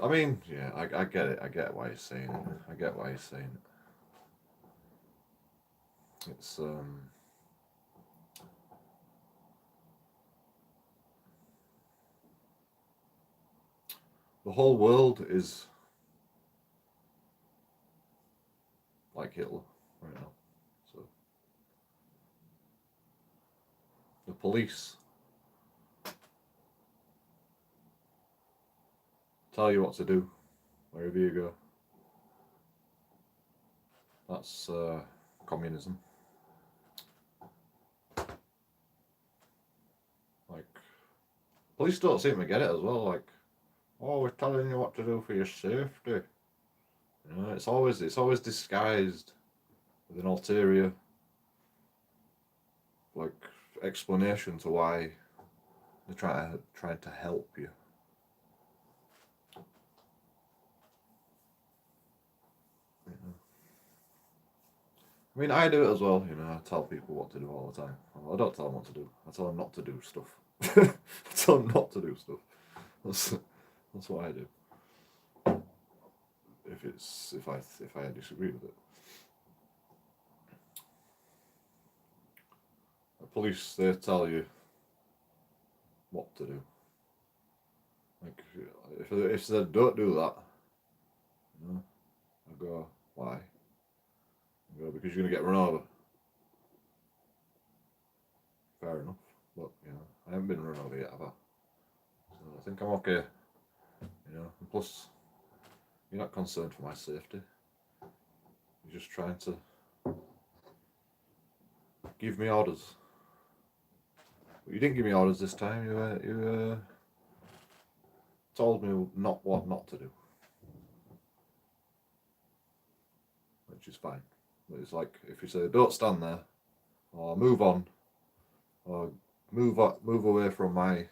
I mean, yeah, I get it. I get why he's saying it. I get why he's saying it. It's the whole world is like Hitler right now. So the police tell you what to do wherever you go. That's communism. Like, police don't seem to get it as well. Like, oh, we're telling you what to do for your safety. You know, it's always disguised with an ulterior, like, explanation to why they're trying to help you. I mean, I do it as well, you know, I tell people what to do all the time. Well, I don't tell them what to do, I tell them not to do stuff. I tell them not to do stuff. That's what I do. If I disagree with it. The police, they tell you what to do. Like, if they don't do that, you know, I go, why? I go, because you're gonna get run over. Fair enough, but you know, I haven't been run over yet, have I? So I think I'm okay. You know, and plus, you're not concerned for my safety. You're just trying to give me orders. But you didn't give me orders this time. You told me what not to do, which is fine. But it's like, if you say don't stand there, or move on, or move away from my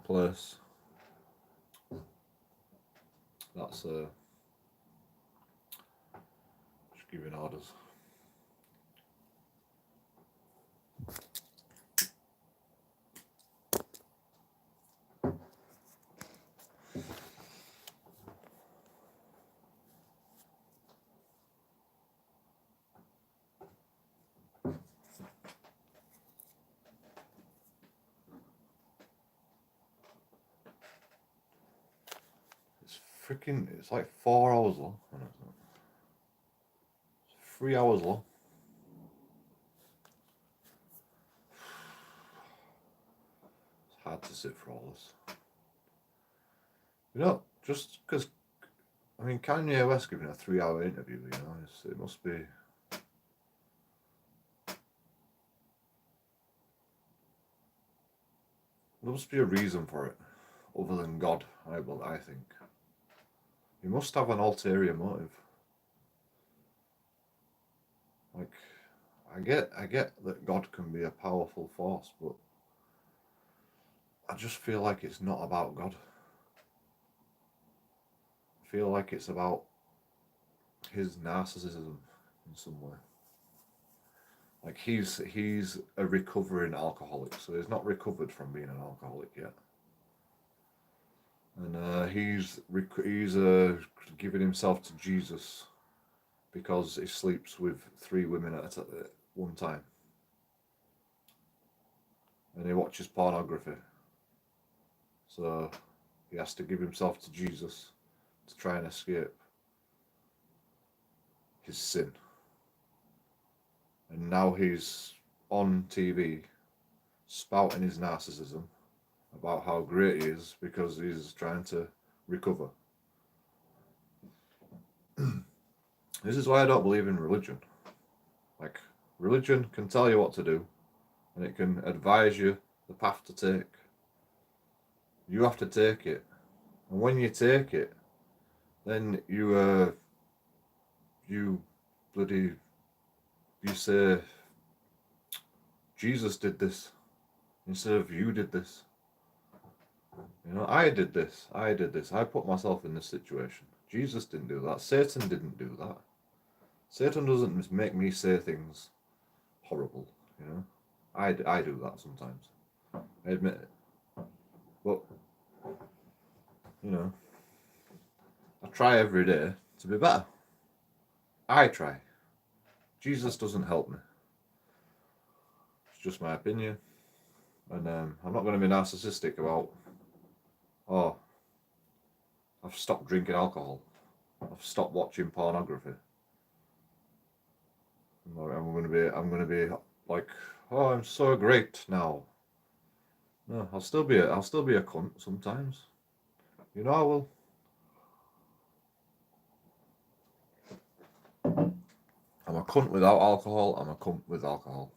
place, that's just giving orders. It's like 4 hours long. It's 3 hours long. It's hard to sit for all this. You know, just because, I mean, Kanye West giving a 3-hour interview, you know, it must be. There must be a reason for it, other than God, I think. He must have an ulterior motive. Like, I get that God can be a powerful force, but I just feel like it's not about God. I feel like it's about his narcissism in some way. Like he's a recovering alcoholic, so he's not recovered from being an alcoholic yet, and he's giving himself to Jesus because he sleeps with 3 women at one time, and he watches pornography. So he has to give himself to Jesus to try and escape his sin. And now he's on TV spouting his narcissism about how great he is because he's trying to recover. This is why I don't believe in religion. Like, religion can tell you what to do, and it can advise you the path to take. You have to take it, and when you take it, then you say, Jesus did this instead of you did this. You know, I did this. I put myself in this situation. Jesus didn't do that. Satan didn't do that. Satan doesn't make me say things horrible, you know. I do that sometimes. I admit it. But, you know, I try every day to be better. I try. Jesus doesn't help me. It's just my opinion. And I'm not going to be narcissistic about, oh, I've stopped drinking alcohol. I've stopped watching pornography. I'm going to be like, oh, I'm so great now. No, I'll still be a cunt sometimes. You know, I will. I'm a cunt without alcohol. I'm a cunt with alcohol.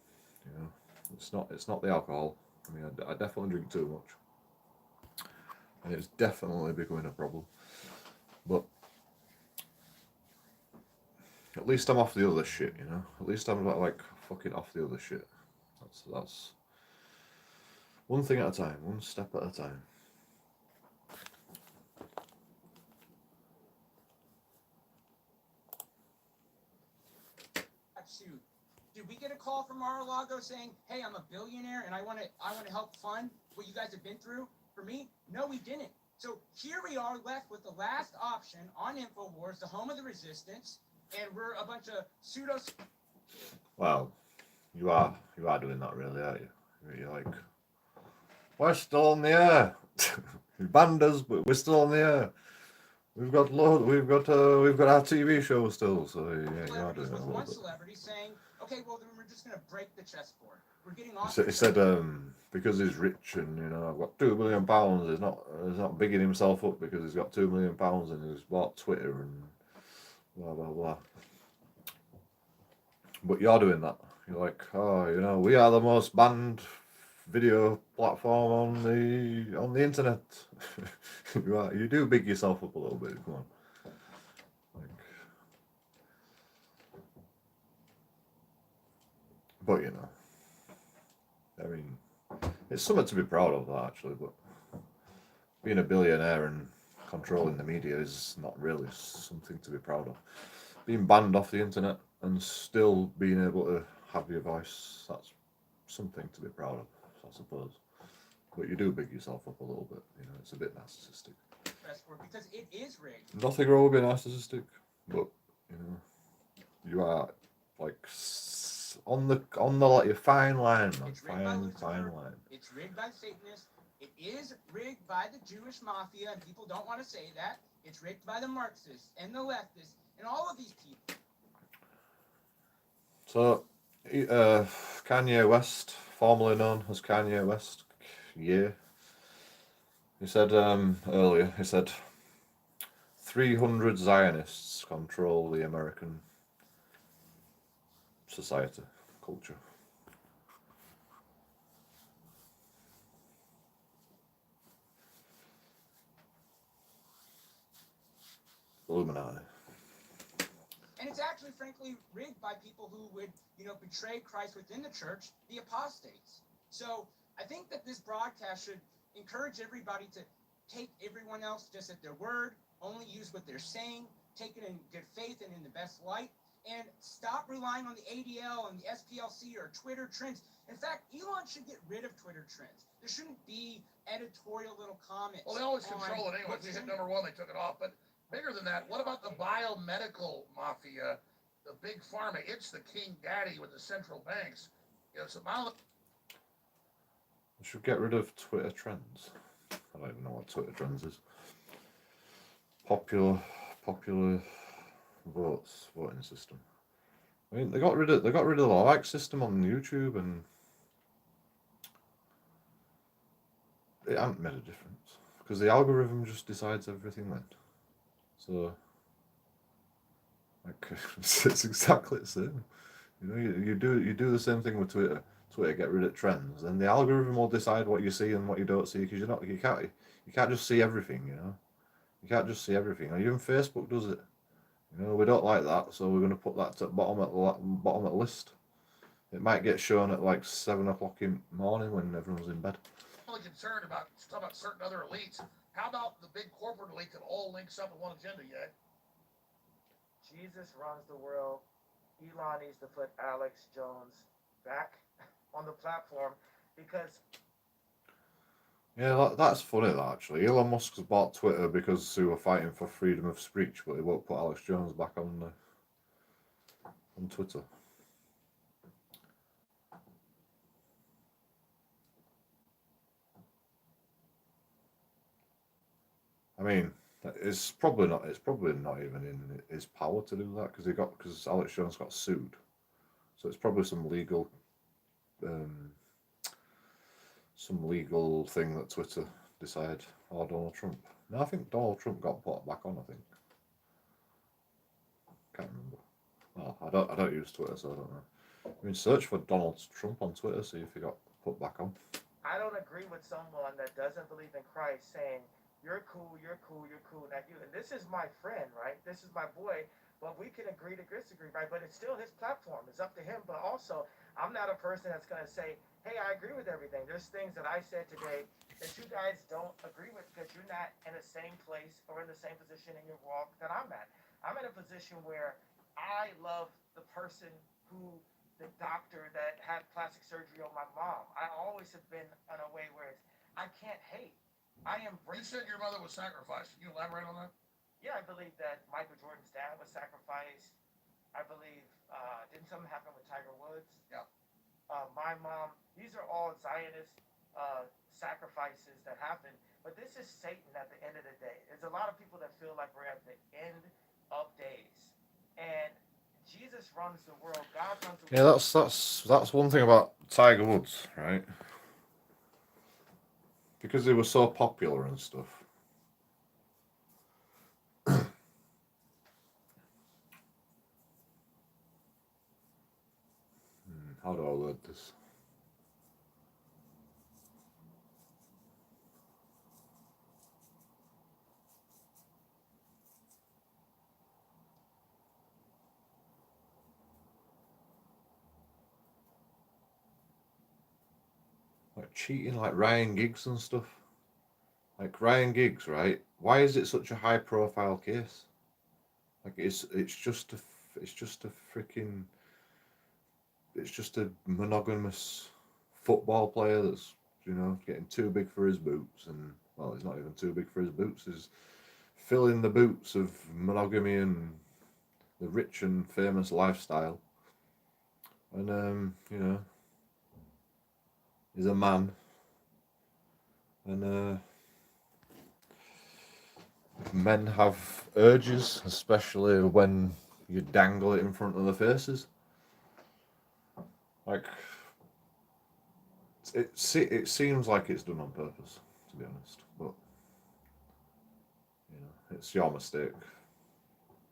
You know, it's not the alcohol. I mean, I definitely drink too much, and it's definitely becoming a problem. But at least I'm off the other shit. You know, at least I'm like fucking off the other shit. That's one thing at a time, one step at a time. Shoot. Did we get a call from Mar-a-Lago saying, "Hey, I'm a billionaire and I want to help fund what you guys have been through for me"? No, we didn't. So here we are left with the last option on Infowars, the home of the resistance, and we're a bunch of pseudo. Well, you are doing that, really, aren't you? You're like, we're still on the air. You banned us, but we're still on the air. We've got our TV show still, so yeah, you are doing it a little One bit. celebrity saying, "Okay, well then we're just gonna break the chessboard. We're getting off." He said because he's rich and, you know, I've got £2 million. He's not bigging himself up because he's got £2 million and he's bought Twitter and blah blah blah. But you're doing that. You're like, oh, you know, we are the most banned video platform on the internet. You do big yourself up a little bit. Come on. But, you know, I mean, it's something to be proud of, that, actually. But being a billionaire and controlling the media is not really something to be proud of. Being banned off the internet and still being able to have your voice, that's something to be proud of, I suppose. But you do big yourself up a little bit. You know, it's a bit narcissistic. Because it is rigged. Nothing wrong with being narcissistic, but, you know, you are like on the like a fine line, man. Fine line. It's rigged by Satanists. It is rigged by the Jewish mafia, and people don't want to say that. It's rigged by the Marxists and the leftists and all of these people. So, Kanye West, formerly known as Kanye West, he said earlier, he said, 300 Zionists control the American society, culture. Illuminati. And it's actually, frankly, rigged by people who would, betray Christ within the church, the apostates. So I think that this broadcast should encourage everybody to take everyone else just at their word, only use what they're saying, take it in good faith and in the best light, and stop relying on the ADL and the SPLC or Twitter trends. In fact, Elon should get rid of Twitter trends. There shouldn't be editorial little comments. Well, they always control it anyway. If you hit number one, they took it off. But bigger than that, what about the biomedical mafia, the big pharma? It's the king daddy with the central banks. So We should get rid of Twitter trends. I don't even know what Twitter trends is. Popular voting system. I mean, they got rid of the like system on YouTube, and it hasn't made a difference because the algorithm just decides everything then. So, like, it's exactly the same. You do the same thing with Twitter. Twitter get rid of trends, and the algorithm will decide what you see and what you don't see, because you can't just see everything. You can't just see everything. Even Facebook does it. We don't like that, so we're going to put that to bottom of the list. It might get shown at like 7 o'clock in the morning when everyone's in bed. I'm really concerned about certain other elites. How about the big corporate elite that all links up in one agenda yet? Jesus runs the world. Elon needs to put Alex Jones back on the platform because. Yeah, that's funny, actually. Elon Musk's bought Twitter because they were fighting for freedom of speech, but they won't put Alex Jones back on Twitter. I mean, it's probably not even in his power to do that, because Alex Jones got sued, so it's probably some legal thing that Twitter decided, or Donald Trump. No, I think Donald Trump got put back on. I think. Can't remember. Well, I don't use Twitter, so I don't know. I mean, search for Donald Trump on Twitter, see if he got put back on. I don't agree with someone that doesn't believe in Christ saying, you're cool, you're cool, you're cool, not you. And this is my friend, right? This is my boy. But we can agree to disagree, right? But it's still his platform. It's up to him. But also, I'm not a person that's going to say, hey, I agree with everything. There's things that I said today that you guys don't agree with because you're not in the same place or in the same position in your walk that I'm at. I'm in a position where I love the person the doctor that had plastic surgery on my mom. I always have been in a way where I can't hate. I embrace. You said your mother was sacrificed. Can you elaborate on that? Yeah, I believe that Michael Jordan's dad was sacrificed. I believe, didn't something happen with Tiger Woods? Yeah. My mom, these are all Zionist sacrifices that happen. But this is Satan at the end of the day. There's a lot of people that feel like we're at the end of days. And Jesus runs the world. God runs the world. Yeah, that's one thing about Tiger Woods, right? Because he was so popular and stuff. How do I load this? Like cheating, like Ryan Giggs and stuff. Like Ryan Giggs, right? Why is it such a high-profile case? Like it's just a monogamous football player that's getting too big for his boots, and well, he's not even too big for his boots. He's filling the boots of monogamy and the rich and famous lifestyle. And he's a man, and men have urges, especially when you dangle it in front of their faces. Like, it seems like it's done on purpose, to be honest. But it's your mistake.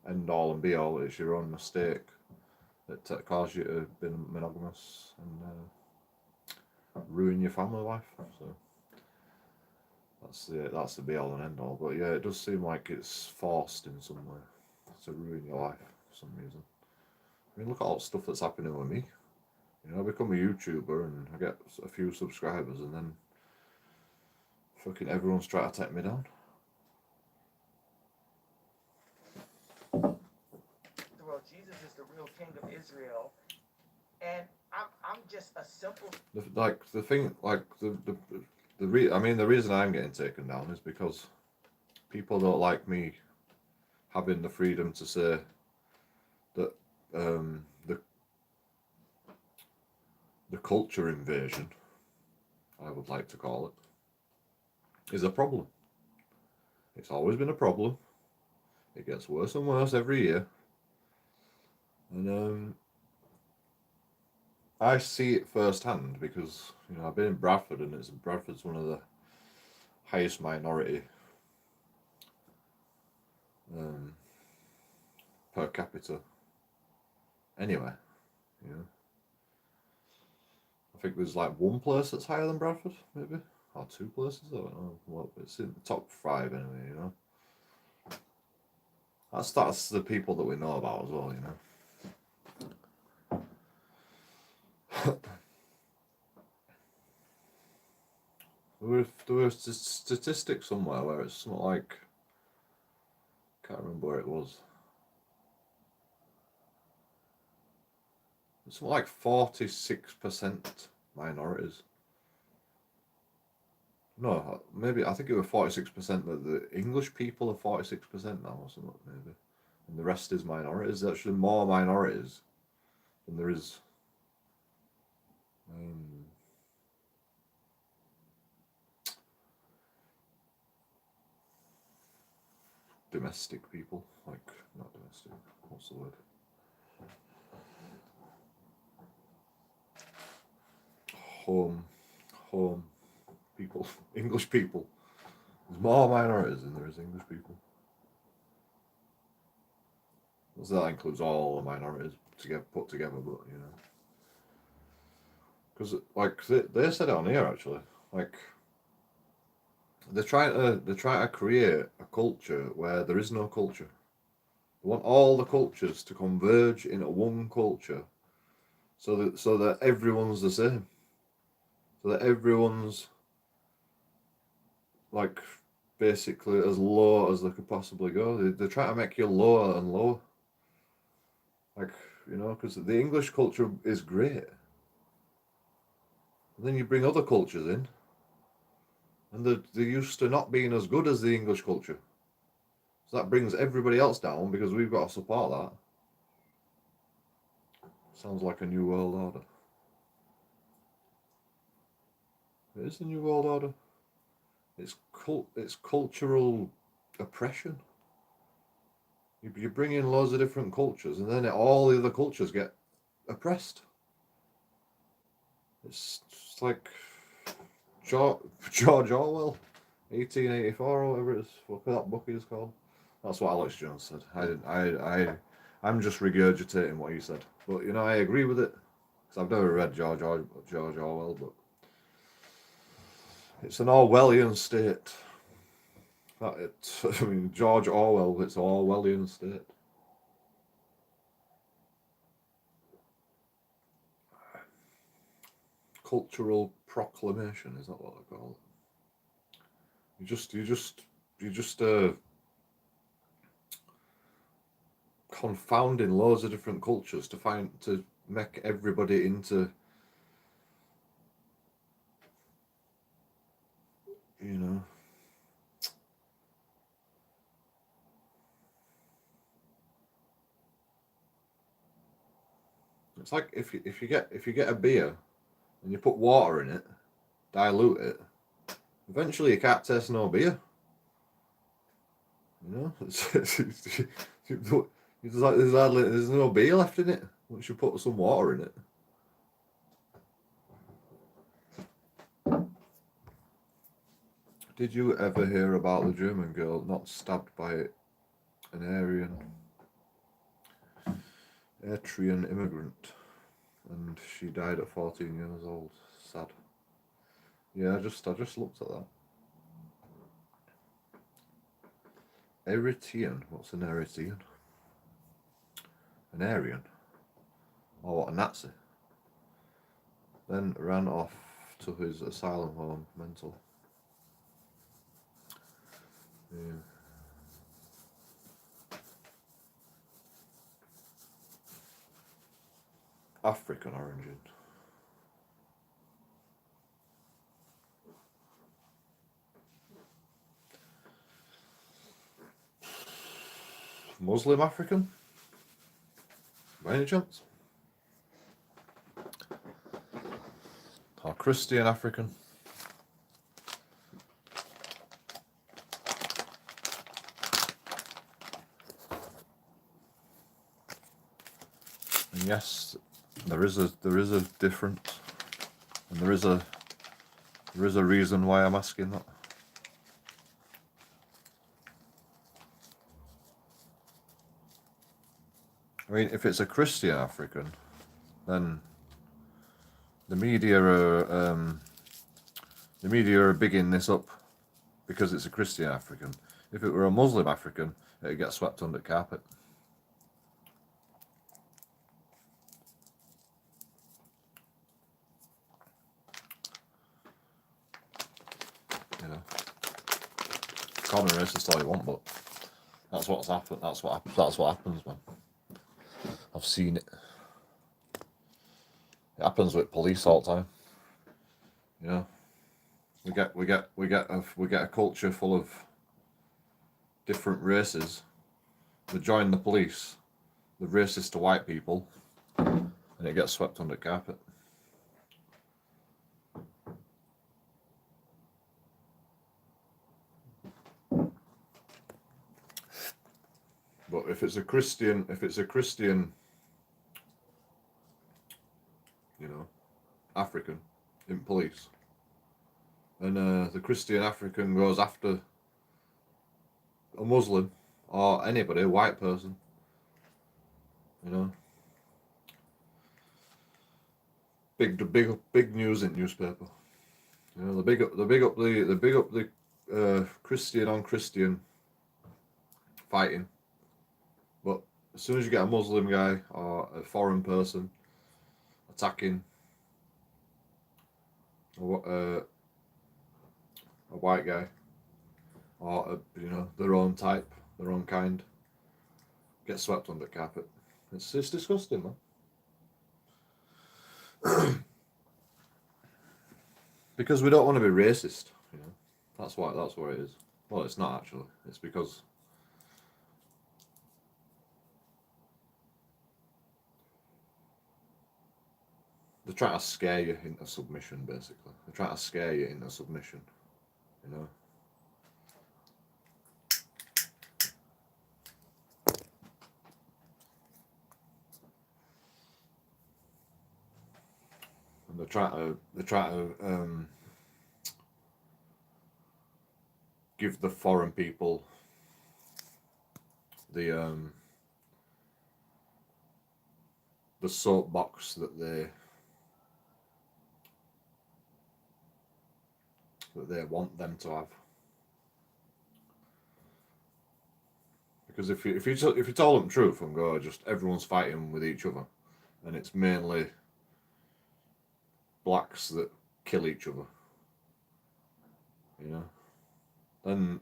End all and be all. It's your own mistake that caused you to be monogamous and ruin your family life. So that's the be all and end all. But yeah, it does seem like it's forced in some way to ruin your life for some reason. I mean, look at all the stuff that's happening with me. You know, I become a YouTuber and I get a few subscribers, and then fucking everyone's trying to take me down. Well, Jesus is the real King of Israel, and I'm just a simple. I mean, the reason I'm getting taken down is because people don't like me having the freedom to say that the culture invasion, I would like to call it, is a problem. It's always been a problem. It gets worse and worse every year. And I see it firsthand because, you know, I've been in Bradford, and Bradford's one of the highest minority per capita anyway, you know. I think there's like one place that's higher than Bradford, maybe, or two places. I don't know. Well, it's in the top 5 anyway, you know. That's the people that we know about as well, you know. There was a statistic somewhere where it's something like, can't remember where it was. It's something like 46% minorities. No, maybe I think it was 46% that the English people are 46% now or something, maybe, and the rest is minorities. There's actually more minorities than there is domestic people. Like, not domestic. What's the word? Home people. English people. There's more minorities than there is English people. So that includes all the minorities put together, but you know, because like they said it on here actually, like they're trying to create a culture where there is no culture. They want all the cultures to converge into one culture, so that everyone's the same, so that everyone's like basically as low as they could possibly go. They're trying to make you lower and lower. Like, you know, because the English culture is great. And then you bring other cultures in, and they're used to not being as good as the English culture. So that brings everybody else down because we've got to support that. Sounds like a new world order. It is a new world order. It's cultural oppression. You bring in loads of different cultures, and then all the other cultures get oppressed. It's just like George Orwell, 1884 or whatever it is. What that book is called. That's what Alex Jones said. I'm just regurgitating what he said. But you know, I agree with it because I've never read George Orwell, but it's an Orwellian state. I mean, George Orwell, it's an Orwellian state. Cultural proclamation, is that what they call it? You just confounding loads of different cultures to make everybody into, you know, it's like if you get a beer and you put water in it, dilute it, eventually you can't taste no beer. You know, there's no beer left in it once you put some water in it. Did you ever hear about the German girl not stabbed by an Eritrean immigrant, and she died at 14 years old? Sad. Yeah, I just looked at that. Eritrean? What's an Eritrean? An Aryan? Or what, a Nazi? Then ran off to his asylum home, mental. Yeah. African origin. Muslim African? By any chance? Or Christian African? And yes, there is a difference, and there is a reason why I'm asking that. I mean, if it's a Christian African, then the media are bigging this up because it's a Christian African. If it were a Muslim African, it'd get swept under the carpet. You know, call me racist all you want, but that's what's happened. That's what happens, man. I've seen it. It happens with police all the time. You know, we get a culture full of different races. They join the police. They're racist to white people, and it gets swept under the carpet. But if it's a Christian, you know, African in police, and the Christian African goes after a Muslim or anybody, a white person, you know, big news in newspaper. You know, they big up the Christian on Christian fighting. But as soon as you get a Muslim guy or a foreign person attacking a white guy or their own type, their own kind, get swept under the carpet. It's disgusting, man. Because we don't want to be racist, you know. That's what it is. Well, it's not actually. It's because they're trying to scare you into submission, basically. They're trying to scare you into submission, you know. And they're trying to give the foreign people the soapbox that they want them to have. Because if you tell them the truth and go, just everyone's fighting with each other, and it's mainly blacks that kill each other, you know, then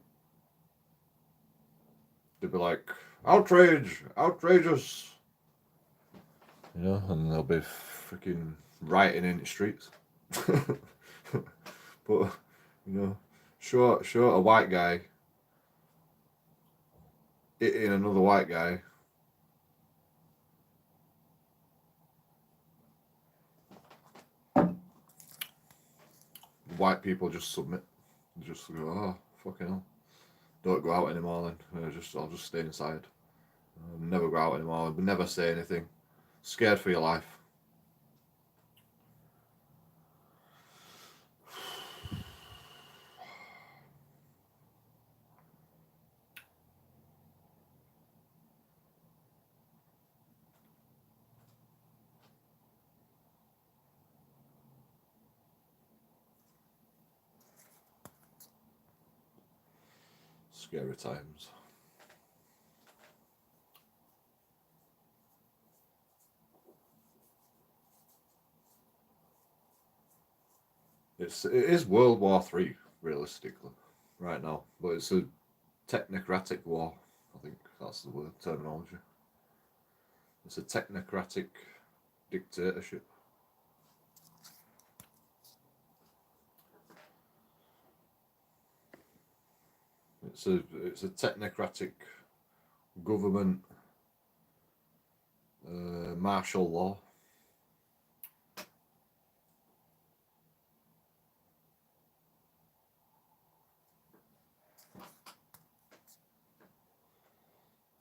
they'll be like, outrageous, you know, and they'll be freaking rioting in the streets. But you know, sure, a white guy hitting another white guy, white people just submit, just go, oh fucking hell, don't go out anymore then. I'll just stay inside. Never go out anymore. Never say anything. Scared for your life. Scary times. It is World War III, realistically, right now, but it's a technocratic war. I think that's the word terminology. It's a technocratic dictatorship. It's a technocratic government, martial law.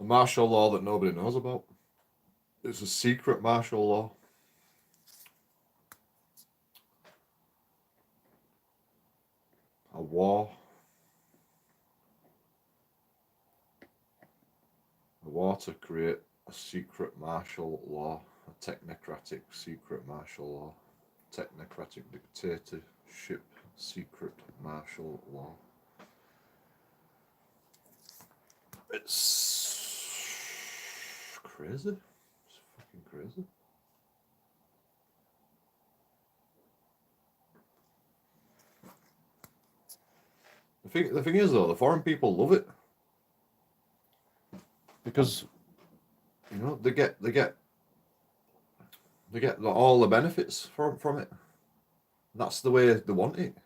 A martial law that nobody knows about. It's a secret martial law. A war. A war to create a secret martial law. A technocratic secret martial law. Technocratic dictatorship secret martial law. It's crazy. It's fucking crazy. The thing is though, the foreign people love it because you know they get all the benefits from it. That's the way they want it.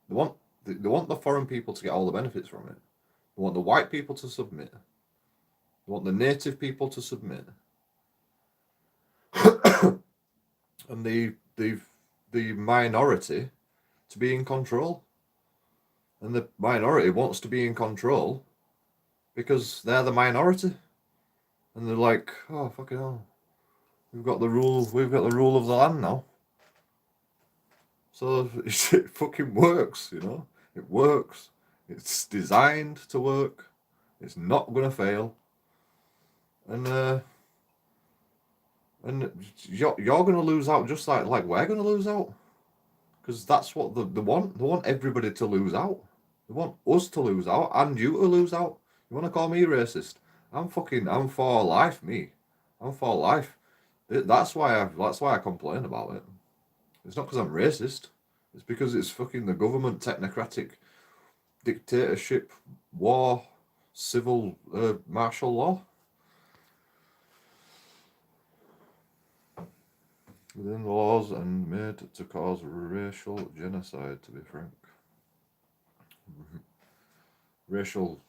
They want the foreign people to get all the benefits from it. They want the white people to submit. They want the native people to submit. And the minority to be in control. And the minority wants to be in control because they're the minority. And they're like, oh fucking hell. We've got the rule of the land now. So it fucking works, you know? It works. It's designed to work. It's not gonna fail. And you're gonna lose out just like we're gonna lose out. Because that's what they want. They want everybody to lose out. They want us to lose out and you to lose out. You wanna call me racist? I'm for life, me. I'm for life. That's why I complain about it. It's not because I'm racist. It's because it's fucking the government technocratic dictatorship war civil martial law. Within the laws and made to cause racial genocide, to be frank. Well,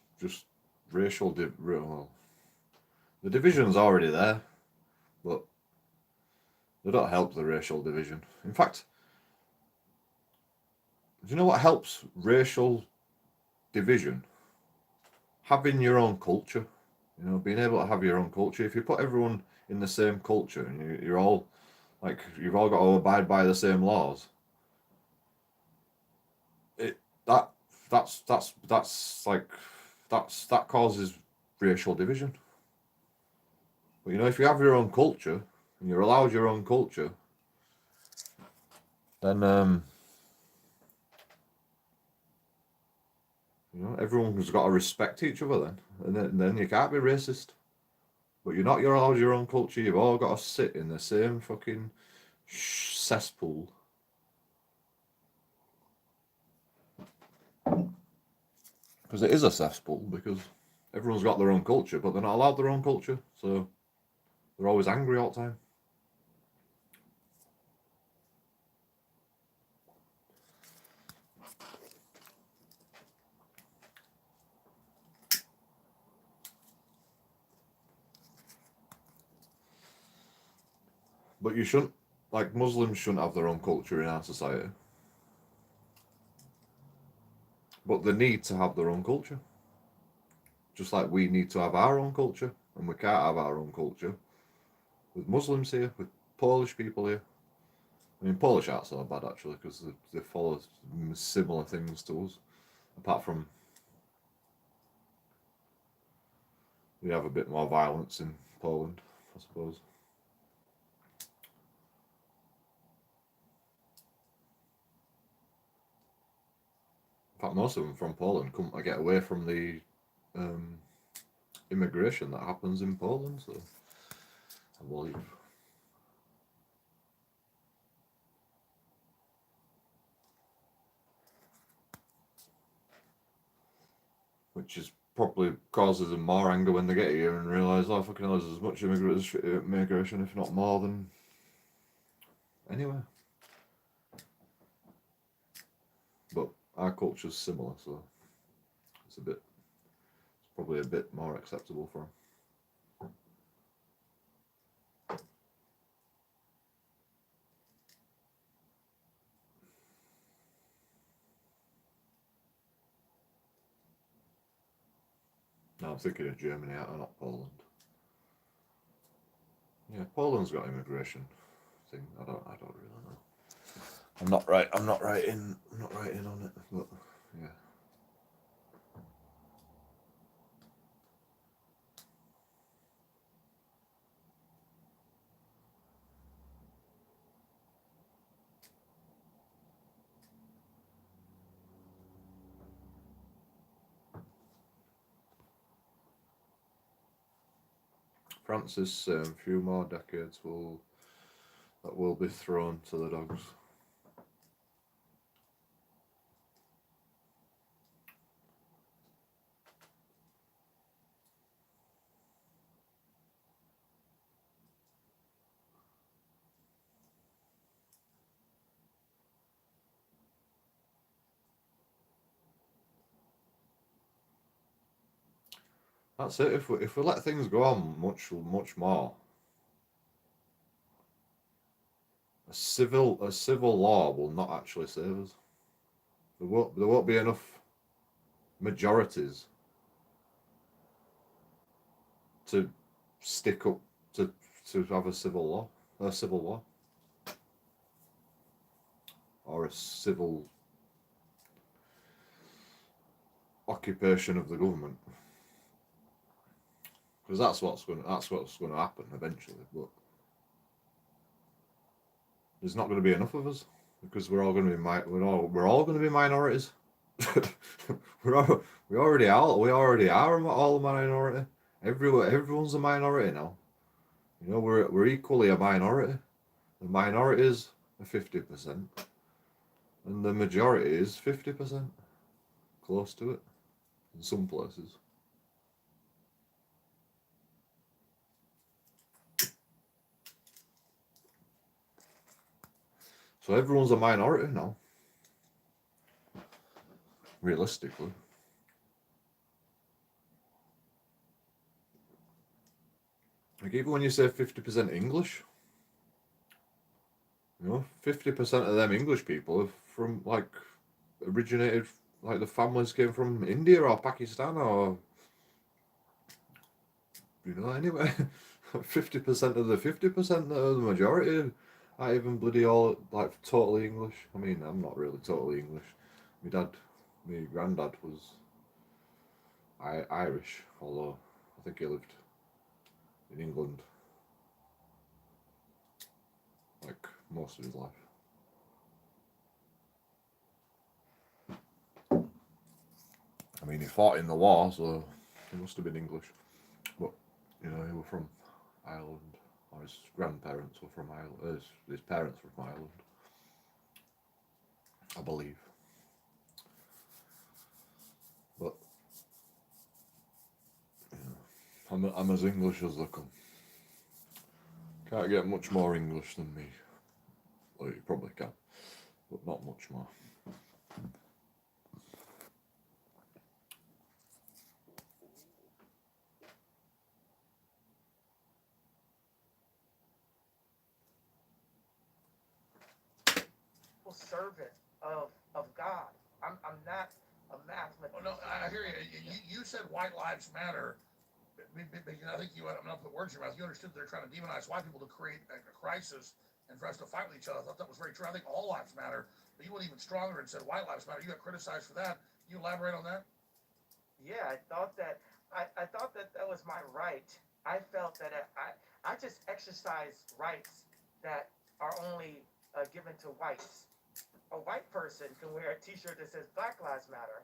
the division's already there, but they don't help the racial division. In fact, do you know what helps racial division? Having your own culture. You know, being able to have your own culture. If you put everyone in the same culture and you're all like you've all got to abide by the same laws, that causes racial division. But you know, if you have your own culture and you're allowed your own culture, then you know, everyone's got to respect each other and then you can't be racist. But you're allowed your own culture. You've all got to sit in the same fucking cesspool. Because it is a cesspool, because everyone's got their own culture, but they're not allowed their own culture, so they're always angry all the time. But you shouldn't, like Muslims shouldn't have their own culture in our society. But they need to have their own culture. Just like we need to have our own culture, and we can't have our own culture with Muslims here, with Polish people here. I mean, Polish aren't so bad actually, because they follow similar things to us, apart from we have a bit more violence in Poland, I suppose. In fact, most of them from Poland couldn't get away from the immigration that happens in Poland, so I believe. Which is probably causes them more anger when they get here and realise, oh, fucking hell, there's as much immigration, if not more, than anywhere. But our culture's similar, so it's probably a bit more acceptable for them. No, I'm thinking of Germany, not Poland. Yeah, Poland's got immigration thing. I don't really know. I'm not right in on it, but yeah. Francis, a few more decades will be thrown to the dogs. That's it. If we let things go on much more, a civil law will not actually save us. There won't be enough majorities to stick up to have a civil war, or a civil occupation of the government, because that's what's going to happen eventually. But there's not going to be enough of us, because we're all going to be minorities. we already are. We already are all a minority. Everyone's a minority now. You know, we're equally a minority. The minorities are 50%, and the majority is 50%, close to it, in some places. So everyone's a minority now, realistically. Like, even when you say 50% English, you know, 50% of them English people are from, like, originated, like, the families came from India or Pakistan or, you know, anyway. 50% of the 50% that are the majority aren't even bloody all, like, totally English. I mean, I'm not really totally English. My granddad was Irish, although I think he lived in England like most of his life. I mean, he fought in the war, so he must have been English. But, you know, he was from Ireland, or his grandparents were from Ireland. His parents were from Ireland, I believe. But, you know, I'm as English as they come. Can't get much more English than me. Well, you probably can, but not much more. Servant of God. I'm not a mathematician. Well, no, I hear you. You said white lives matter. I think I'm not put words in your mouth. You understood they're trying to demonize white people to create a crisis and for us to fight with each other. I thought that was very true. I think all lives matter. But you went even stronger and said white lives matter. You got criticized for that. Can you elaborate on that? Yeah, I thought that was my right. I felt that I just exercise rights that are only given to whites. A white person can wear a T-shirt that says Black Lives Matter,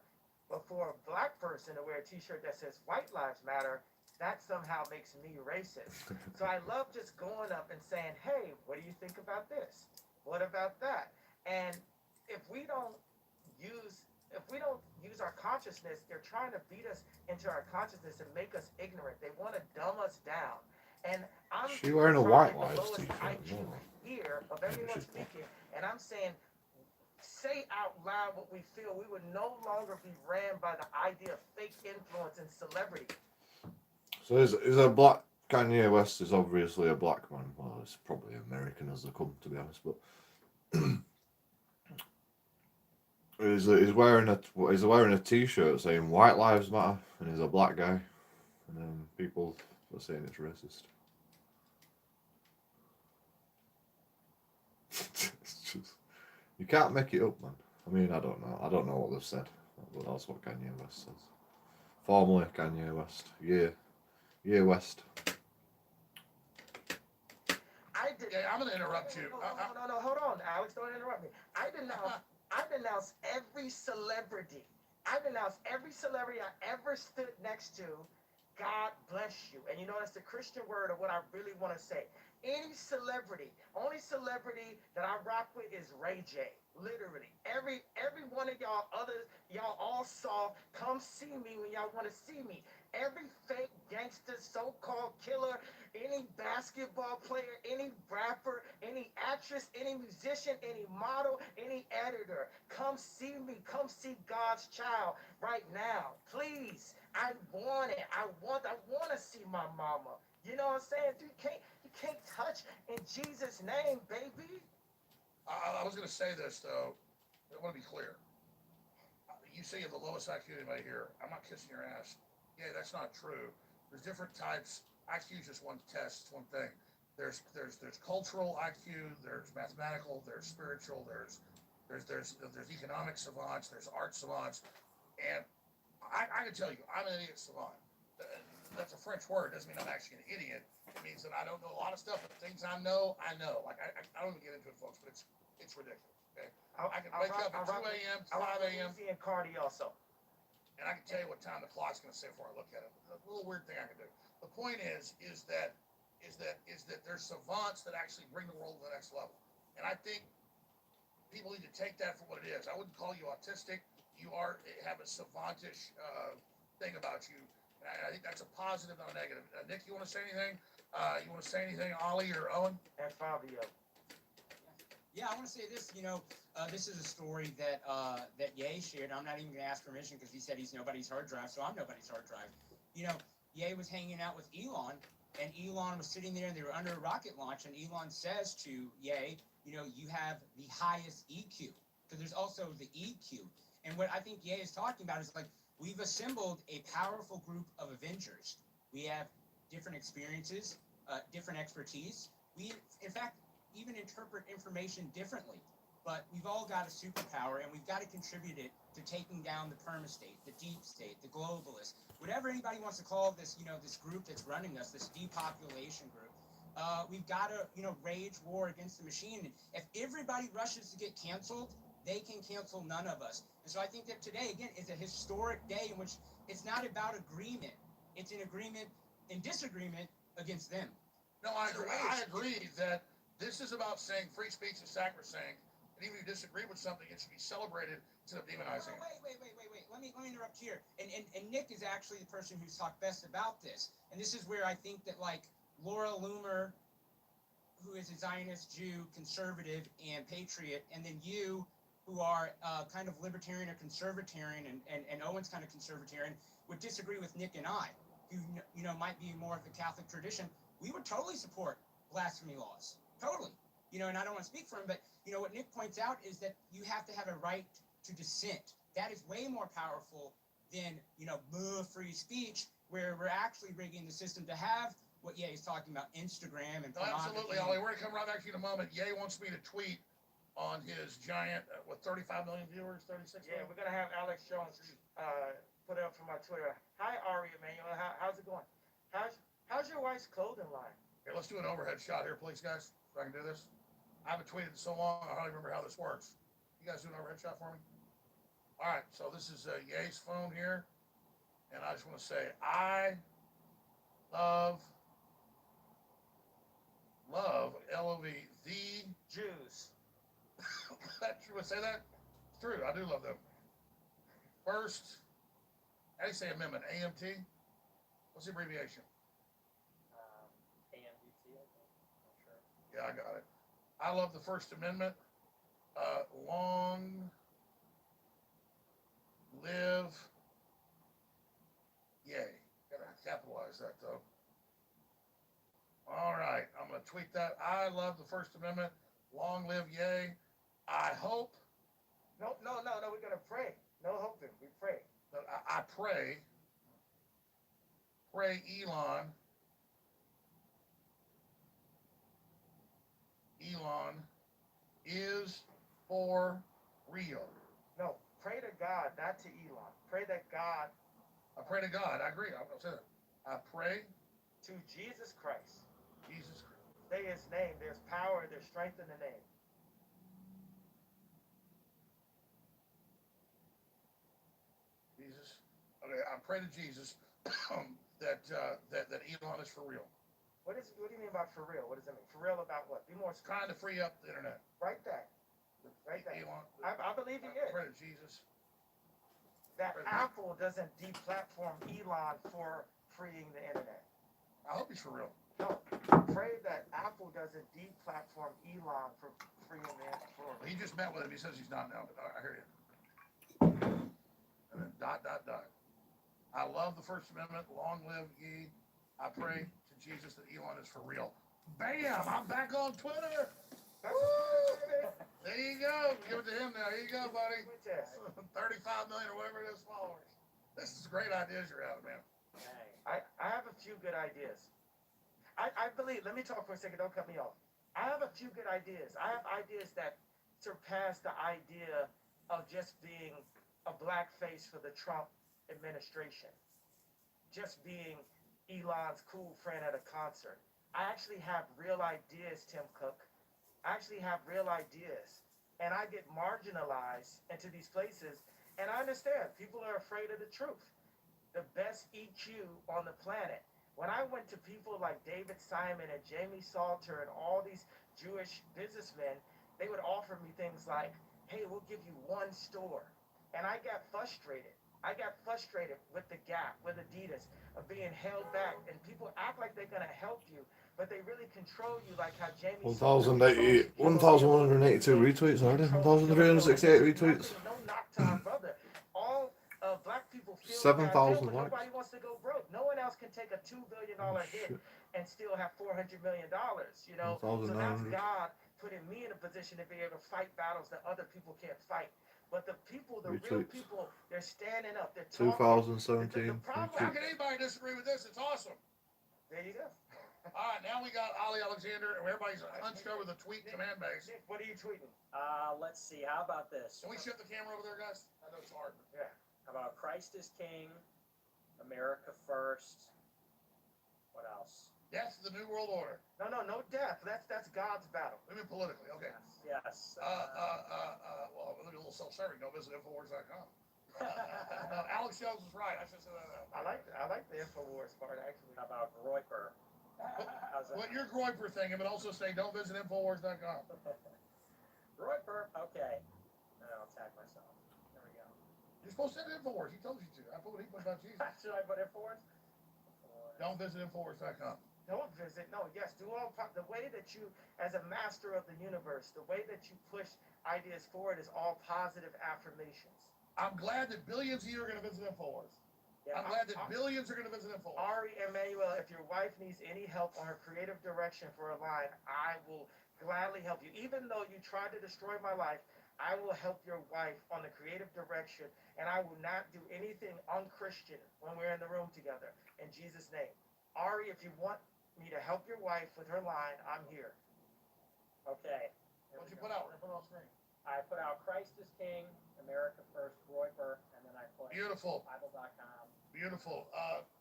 But for a black person to wear a T-shirt that says "White Lives Matter," that somehow makes me racist. So I love just going up and saying, "Hey, what do you think about this? What about that?" And if we don't use our consciousness, they're trying to beat us into our consciousness and make us ignorant. They want to dumb us down. And I'm She wearing a probably White the Lives lowest t-shirt. IQ No. here of everyone she's not. speaking, and I'm saying, say out loud what we feel. We would no longer be ran by the idea of fake influence and celebrity. So is a black Kanye West is obviously a black man. Well, it's probably American as they come, to be honest. But he's wearing a T-shirt saying "White Lives Matter," and he's a black guy, and then people are saying it's racist. It's just, you can't make it up, man. I mean, I don't know what they've said, but that's what Kanye West says. Formerly Kanye West, yeah, West. I did. Yeah, I'm going to interrupt you. No, hold on, Alex. Don't interrupt me. I denounce every celebrity. I denounce every celebrity I ever stood next to. God bless you. And you know, that's the Christian word of what I really want to say. Any celebrity, only celebrity that I rock with is Ray J. Literally. Every one of y'all all saw, come see me when y'all want to see me. Every fake gangster, so-called killer, any basketball player, any rapper, any actress, any musician, any model, any editor, come see me. Come see God's child right now. Please. I want it. I want to see my mama. You know what I'm saying? You can't touch in Jesus' name, baby. I was going to say this, though. I want to be clear. You say you have the lowest IQ anybody here. I'm not kissing your ass. Yeah, that's not true. There's different types. IQ is just one test. It's one thing. There's cultural IQ. There's mathematical. There's spiritual. There's economic savants. There's art savants. And I can tell you, I'm an idiot savant. That's a French word. Doesn't mean I'm actually an idiot. It means that I don't know a lot of stuff, but the things I know, I know. Like, I don't even get into it, folks, but it's ridiculous. Okay, I can wake up at 2 a.m., 5 a.m. And Cardi also. And I can tell you what time the clock's going to say before I look at it. A little weird thing I can do. The point is that there's savants that actually bring the world to the next level. And I think people need to take that for what it is. I wouldn't call you autistic. You have a savantish thing about you. And I think that's a positive, not a negative. Nick, you want to say anything? You want to say anything, Ollie or Owen? And Fabio. Yeah, I want to say this. This is a story that Ye shared. I'm not even going to ask permission because he said he's nobody's hard drive, so I'm nobody's hard drive. Ye was hanging out with Elon, and Elon was sitting there, and they were under a rocket launch, and Elon says to Ye, you have the highest EQ. So there's also the EQ. And what I think Ye is talking about is like, we've assembled a powerful group of Avengers. We have different experiences, different expertise. We, in fact, even interpret information differently. But we've all got a superpower, and we've got to contribute it to taking down the perma-state, the deep state, the globalists, whatever anybody wants to call this, this group that's running us, this depopulation group. We've got to, wage war against the machine. And if everybody rushes to get canceled, they can cancel none of us. And so I think that today, again, is a historic day in which it's not about agreement. It's an agreement and disagreement against them. No, I agree that this is about saying free speech is sacrosanct. And even if you disagree with something, it should be celebrated instead of demonizing. Wait. Let me interrupt here. And Nick is actually the person who's talked best about this. And this is where I think that, like, Laura Loomer, who is a Zionist Jew, conservative, and patriot, and then you, who are kind of libertarian or conservatarian, and Owen's kind of conservatarian, would disagree with Nick and I, who might be more of the Catholic tradition. We would totally support blasphemy laws, totally. And I don't want to speak for him, but what Nick points out is that you have to have a right to dissent. That is way more powerful than free speech, where we're actually rigging the system to have what Ye is talking about, Instagram and pornography. Absolutely, Ollie. We're gonna come right back to you in a moment. Ye wants me to tweet on his giant, 35 million viewers, 36 million? Yeah, we're gonna have Alex Jones put it up for my Twitter. Hi, Ari Emanuel. How's it going? How's your wife's clothing line? Okay, let's do an overhead shot here, please, guys. If I can do this. I haven't tweeted in so long, I don't even remember how this works. You guys do an overhead shot for me? All right, so this is Ye's phone here, and I just want to say I love LOV the Jews. That's true. Say that. It's true. I do love them. First, how do you say amendment? AMT. What's the abbreviation? AMDT, I think. Not sure. Yeah, I got it. I love the First Amendment. Long live yay. Gotta capitalize that though. All right, I'm gonna tweet that. I love the First Amendment. Long live yay. I hope. No. We're gonna pray. No hoping. We pray. That I pray Elon is for real. No, pray to God, not to Elon. Pray that God. I pray to God. I agree. I'll say that. I pray To Jesus Christ. Jesus Christ. Say his name. There's power, there's strength in the name. Jesus. Okay, I pray to Jesus that Elon is for real. What do you mean by for real? What does that mean? For real about what? Be more Trying to free up the internet. Write that. Write that. Elon. I believe he I is. pray to Jesus. That Apple doesn't deplatform Elon for freeing the internet. I hope he's for real. No. Pray that Apple doesn't deplatform Elon for freeing the internet. He just met with him. He says he's not now, but I hear you. And then ... I love the First Amendment. Long live ye. I pray to Jesus that Elon is for real. Bam! I'm back on Twitter. Woo! There you go. Give it to him now. Here you go, buddy. 35 million or whatever it is followers. This is great ideas you're having, man. Hey. I have a few good ideas. I believe, let me talk for a second, don't cut me off. I have a few good ideas. I have ideas that surpass the idea of just being a blackface for the Trump administration. Just being Elon's cool friend at a concert. I actually have real ideas, Tim Cook. I actually have real ideas. And I get marginalized into these places. And I understand people are afraid of the truth. The best EQ on the planet. When I went to people like David Simon and Jamie Salter and all these Jewish businessmen, they would offer me things like, hey, we'll give you one store. And I got frustrated. I got frustrated with the Gap, with Adidas, of being held back. And people act like they're going to help you, but they really control you like how Jamie 1,182 retweets already. 1,368 retweets. No knock to our brother. All black people feel 7,000 but likes. nobody wants to go broke. No one else can take a $2 billion hit and still have $400 million, you know? So that's 1,900. God putting me in a position to be able to fight battles that other people can't fight. But the people, the real Retweets. people, they're standing up. They're talking. 2017. problem- How can anybody disagree with this? It's awesome. There you go. All right, now we got Ali Alexander, and everybody's hunched over the tweet command base. Nick, what are you tweeting? Let's see. How about this? Can we shift the camera over there, guys? I know it's hard. Yeah. How about Christ is King, America first. What else? Death to the New World Order. No death. That's God's battle. I mean politically, okay. Yes. Well, let me a little self-serving. Go visit Infowarsdotcom. Alex Jones was right. I should say that. I like the Infowars part actually. How about Groiper? How's that? What your Groiper thing, but also say don't visit Infowarsdotcom. Groiper. Okay. I'll tag myself. There we go. You're supposed to send Infowars. He told you to. I put what he put about Jesus. Should I put Infowars? Don't visit Infowarsdotcom. Don't visit. No, yes, do all the way that you, as a master of the universe, the way that you push ideas forward is all positive affirmations. I'm glad that billions of you are going to visit Infowars. Yeah, I'm glad that billions are going to visit Infowars. Ari Emanuel, if your wife needs any help on her creative direction for a line, I will gladly help you. Even though you tried to destroy my life, I will help your wife on the creative direction, and I will not do anything unchristian when we're in the room together. In Jesus' name. Ari, if you want me to help your wife with her line, I'm here. Okay. What'd you put out? Put it on screen. I put out Christ is King, America first, Groiper, and then I put Beautiful. Bible.com. Beautiful.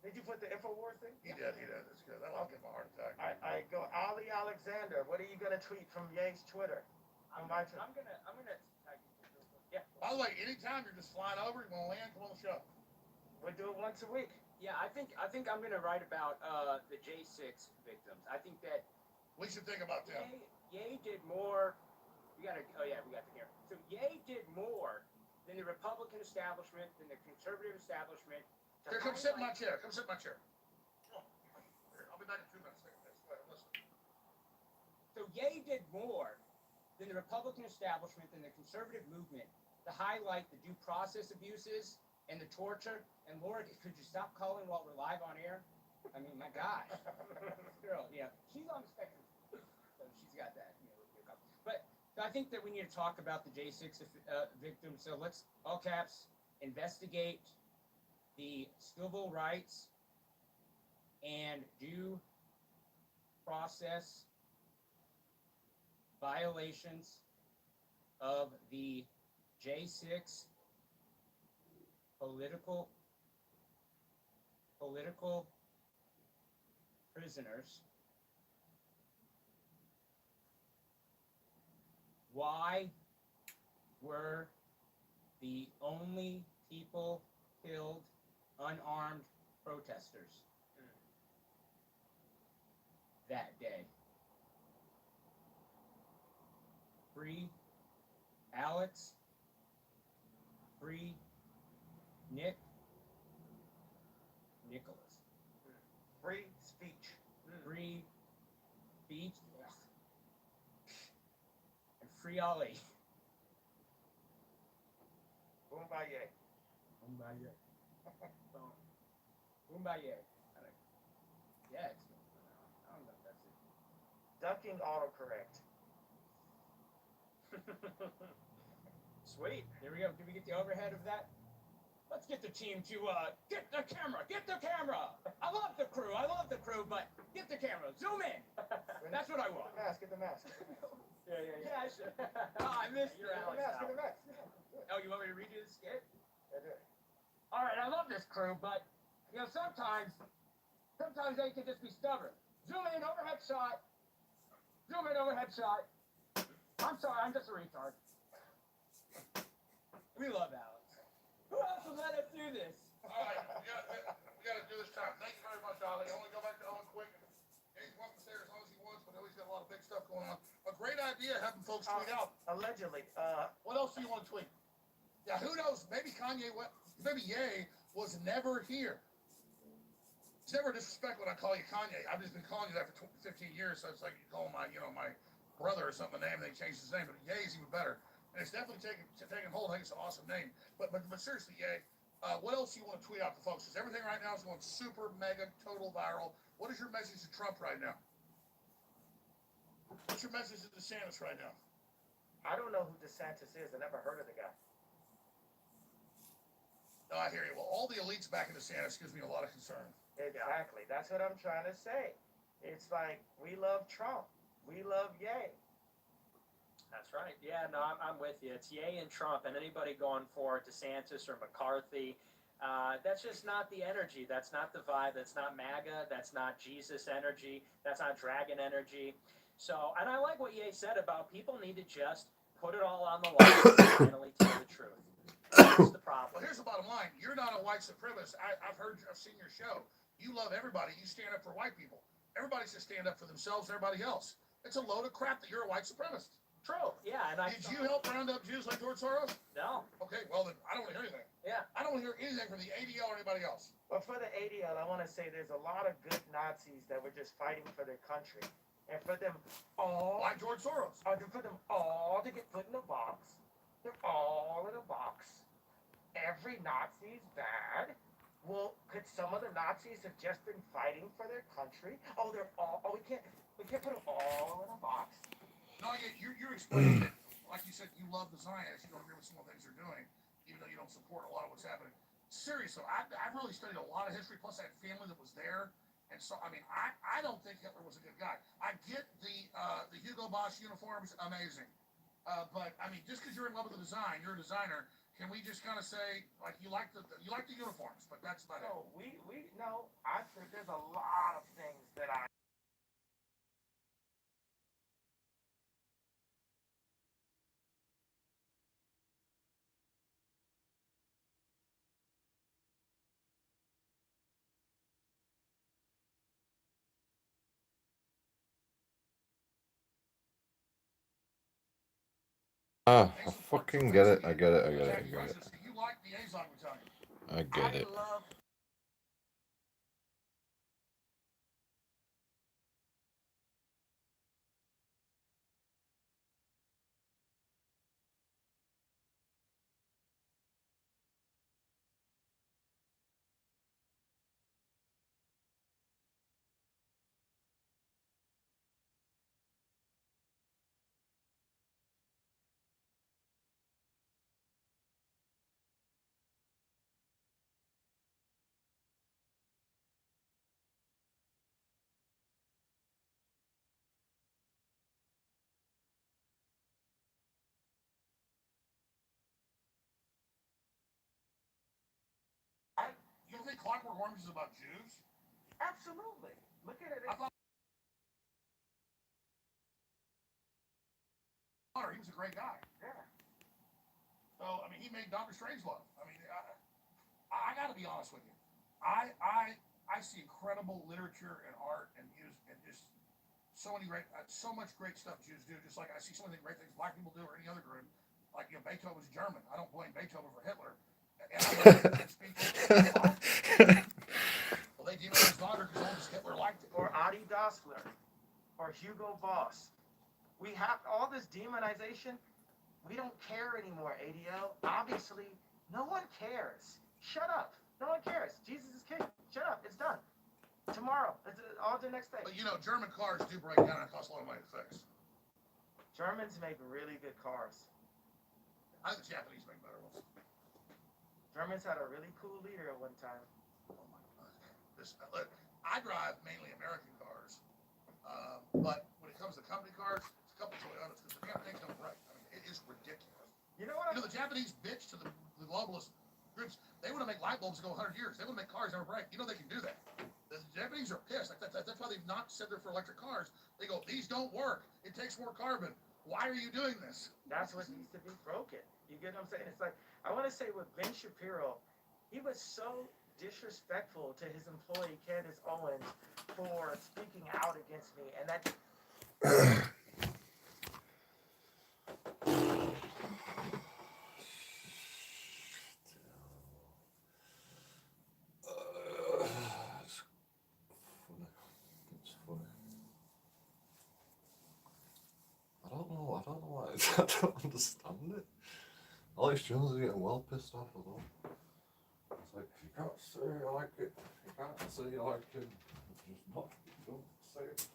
Did you put the Infowars thing? He did. That's good. That'll give him a heart attack. I go, Ali Alexander, what are you going to tweet from Ye's Twitter? I'm gonna tag you real quick. Yeah. By the way, anytime you're just flying over, you want to land, come on the show. We do it once a week. Yeah, I think I'm gonna write about the J6 victims. I think that We should think about them. Ye did more. We got the camera. So Ye did more than the Republican establishment, than the conservative establishment. Here, come sit in my chair. Come sit in my chair. Come on. Here, I'll be back in 2 minutes. Go ahead, listen. So Ye did more than the Republican establishment, than the conservative movement, to highlight the due process abuses and the torture. And Laura, could you stop calling while we're live on air? I mean, my gosh. Girl, yeah, she's on the spectrum, so she's got that. But I think that we need to talk about the J6 victims. So let's, all caps, investigate the civil rights and due process violations of the J6 political prisoners. Why were the only people killed unarmed protesters that day? Free Alex, free Nicholas. Free speech. Free speech. And free Ali. Kumbaya. Kumbaya. Kumbaya. Yeah, I don't know if that's it. Ducking autocorrect. Sweet. There we go. Did we get the overhead of that? Let's get the team to get the camera. Get the camera. I love the crew, but get the camera. Zoom in. That's what I want. Get the mask. Yeah, sure. Oh, I missed your Alex. Get the mask. Oh, you want me to redo the skit? I do. All right, I love this crew, but sometimes they can just be stubborn. Zoom in, overhead shot. Zoom in, overhead shot. I'm sorry, I'm just a retard. We love Alex. Who else will let us do this? All right, we got to do this time. Thank you very much, Ali. I only go back to Owen quick. He's welcome to stay as long as he wants, but he's got a lot of big stuff going on. A great idea having folks tweet out. Allegedly. What else do you want to tweet? Yeah, who knows? Maybe maybe Ye was never here. It's never disrespect when I call you Kanye. I've just been calling you that for 15 years, so it's like you call my brother or something a name, and they changed his name, but Ye's even better. And it's definitely taking hold. I think it's an awesome name. But seriously, Ye, what else do you want to tweet out to folks? Because everything right now is going super, mega, total viral. What is your message to Trump right now? What's your message to DeSantis right now? I don't know who DeSantis is. I never heard of the guy. No, I hear you. Well, all the elites back in DeSantis gives me a lot of concern. Exactly. That's what I'm trying to say. It's like, we love Trump. We love Ye. That's right. Yeah, no, I'm with you. It's Ye and Trump, and anybody going for DeSantis or McCarthy, that's just not the energy. That's not the vibe. That's not MAGA. That's not Jesus energy. That's not dragon energy. So, and I like what Ye said about people need to just put it all on the line and finally tell the truth. That's the problem. Well, here's the bottom line. You're not a white supremacist. I've seen your show. You love everybody. You stand up for white people. Everybody should stand up for themselves and everybody else. It's a load of crap that you're a white supremacist. True. Yeah, and Did you help round up Jews like George Soros? No. Okay, well then I don't want to hear anything. Yeah. I don't want to hear anything from the ADL or anybody else. But for the ADL, I want to say there's a lot of good Nazis that were just fighting for their country. And for them all, Like George Soros. for them all to get put in a box, they're all in a box. Every Nazi's bad. Well, could some of the Nazis have just been fighting for their country? Oh, they're all. Oh, we can't put them all in a box. No, you're explaining it. Like you said, you love the Zionists. You don't agree with some of the things they're doing, even though you don't support a lot of what's happening. Seriously, I've really studied a lot of history. Plus, I had family that was there, and so I mean, I don't think Hitler was a good guy. I get the Hugo Boss uniforms, amazing, but I mean, just because you're in love with the design, you're a designer. Can we just kind of say like you like the uniforms, but that's about it? No, I think there's a lot of things that I. I Thanks for fucking get it. I get it. I get it. I Jack get it. President. You like liaison, we tell you. I get it. love You don't think Clockwork Orange is about Jews? absolutely. Look at it. I thought he was a great guy. Yeah. So, I mean, he made Doctor Strangelove. I mean, I got to be honest with you. I see incredible literature and art and music and just so much great stuff Jews do. Just like I see so many great things black people do or any other group. Like, you know, Beethoven was German. I don't blame Beethoven for Hitler. And I love his speech. Well, they demonized Wagner because Hitler liked it. Or Adi Dassler, or Hugo Boss. We have all this demonization. We don't care anymore, ADL. Obviously, no one cares. Shut up. No one cares. Jesus is king. Shut up. It's done. Tomorrow. It's on to the next day. But you know, German cars do break down and cost a lot of money to fix. Germans make really good cars. I think the Japanese make better ones. Germans had a really cool leader at one time. Oh my God. Look, I drive mainly American cars, but when it comes to company cars, it's a couple Toyotas because the damn things don't break. I mean, it is ridiculous. You know what? You know, the Japanese bitch to the globalist groups. They want to make light bulbs go 100 years. They want to make cars never break. You know they can do that. The Japanese are pissed. That's why they've not said they're for electric cars. They go, these don't work. It takes more carbon. Why are you doing this? That's what needs to be broken. You get what I'm saying? It's like, I want to say with Ben Shapiro, he was so disrespectful to his employee Candace Owens for speaking out against me, and that It's funny. It's funny. I don't know. I don't know why. I don't understand it. Alex Jones is getting well pissed off as well. It's like, if you can't say I like it, you can't say you like it. Just not. Don't say it.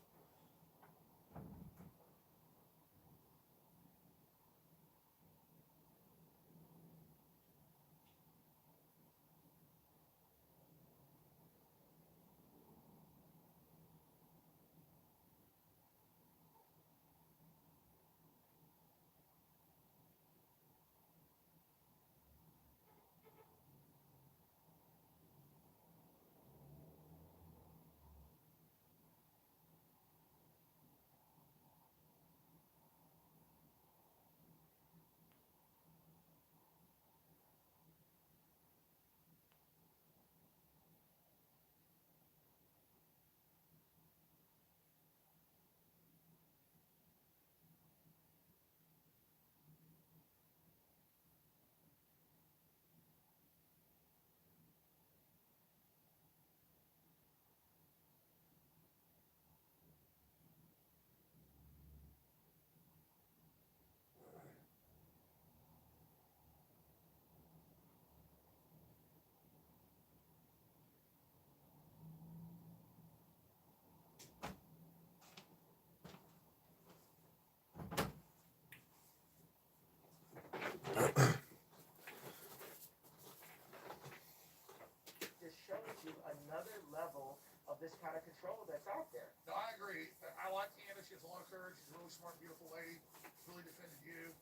just shows you another level of this kind of control that's out there. No, I agree. I like Candace. She has a lot of courage. She's a really smart, beautiful lady. Really defended you.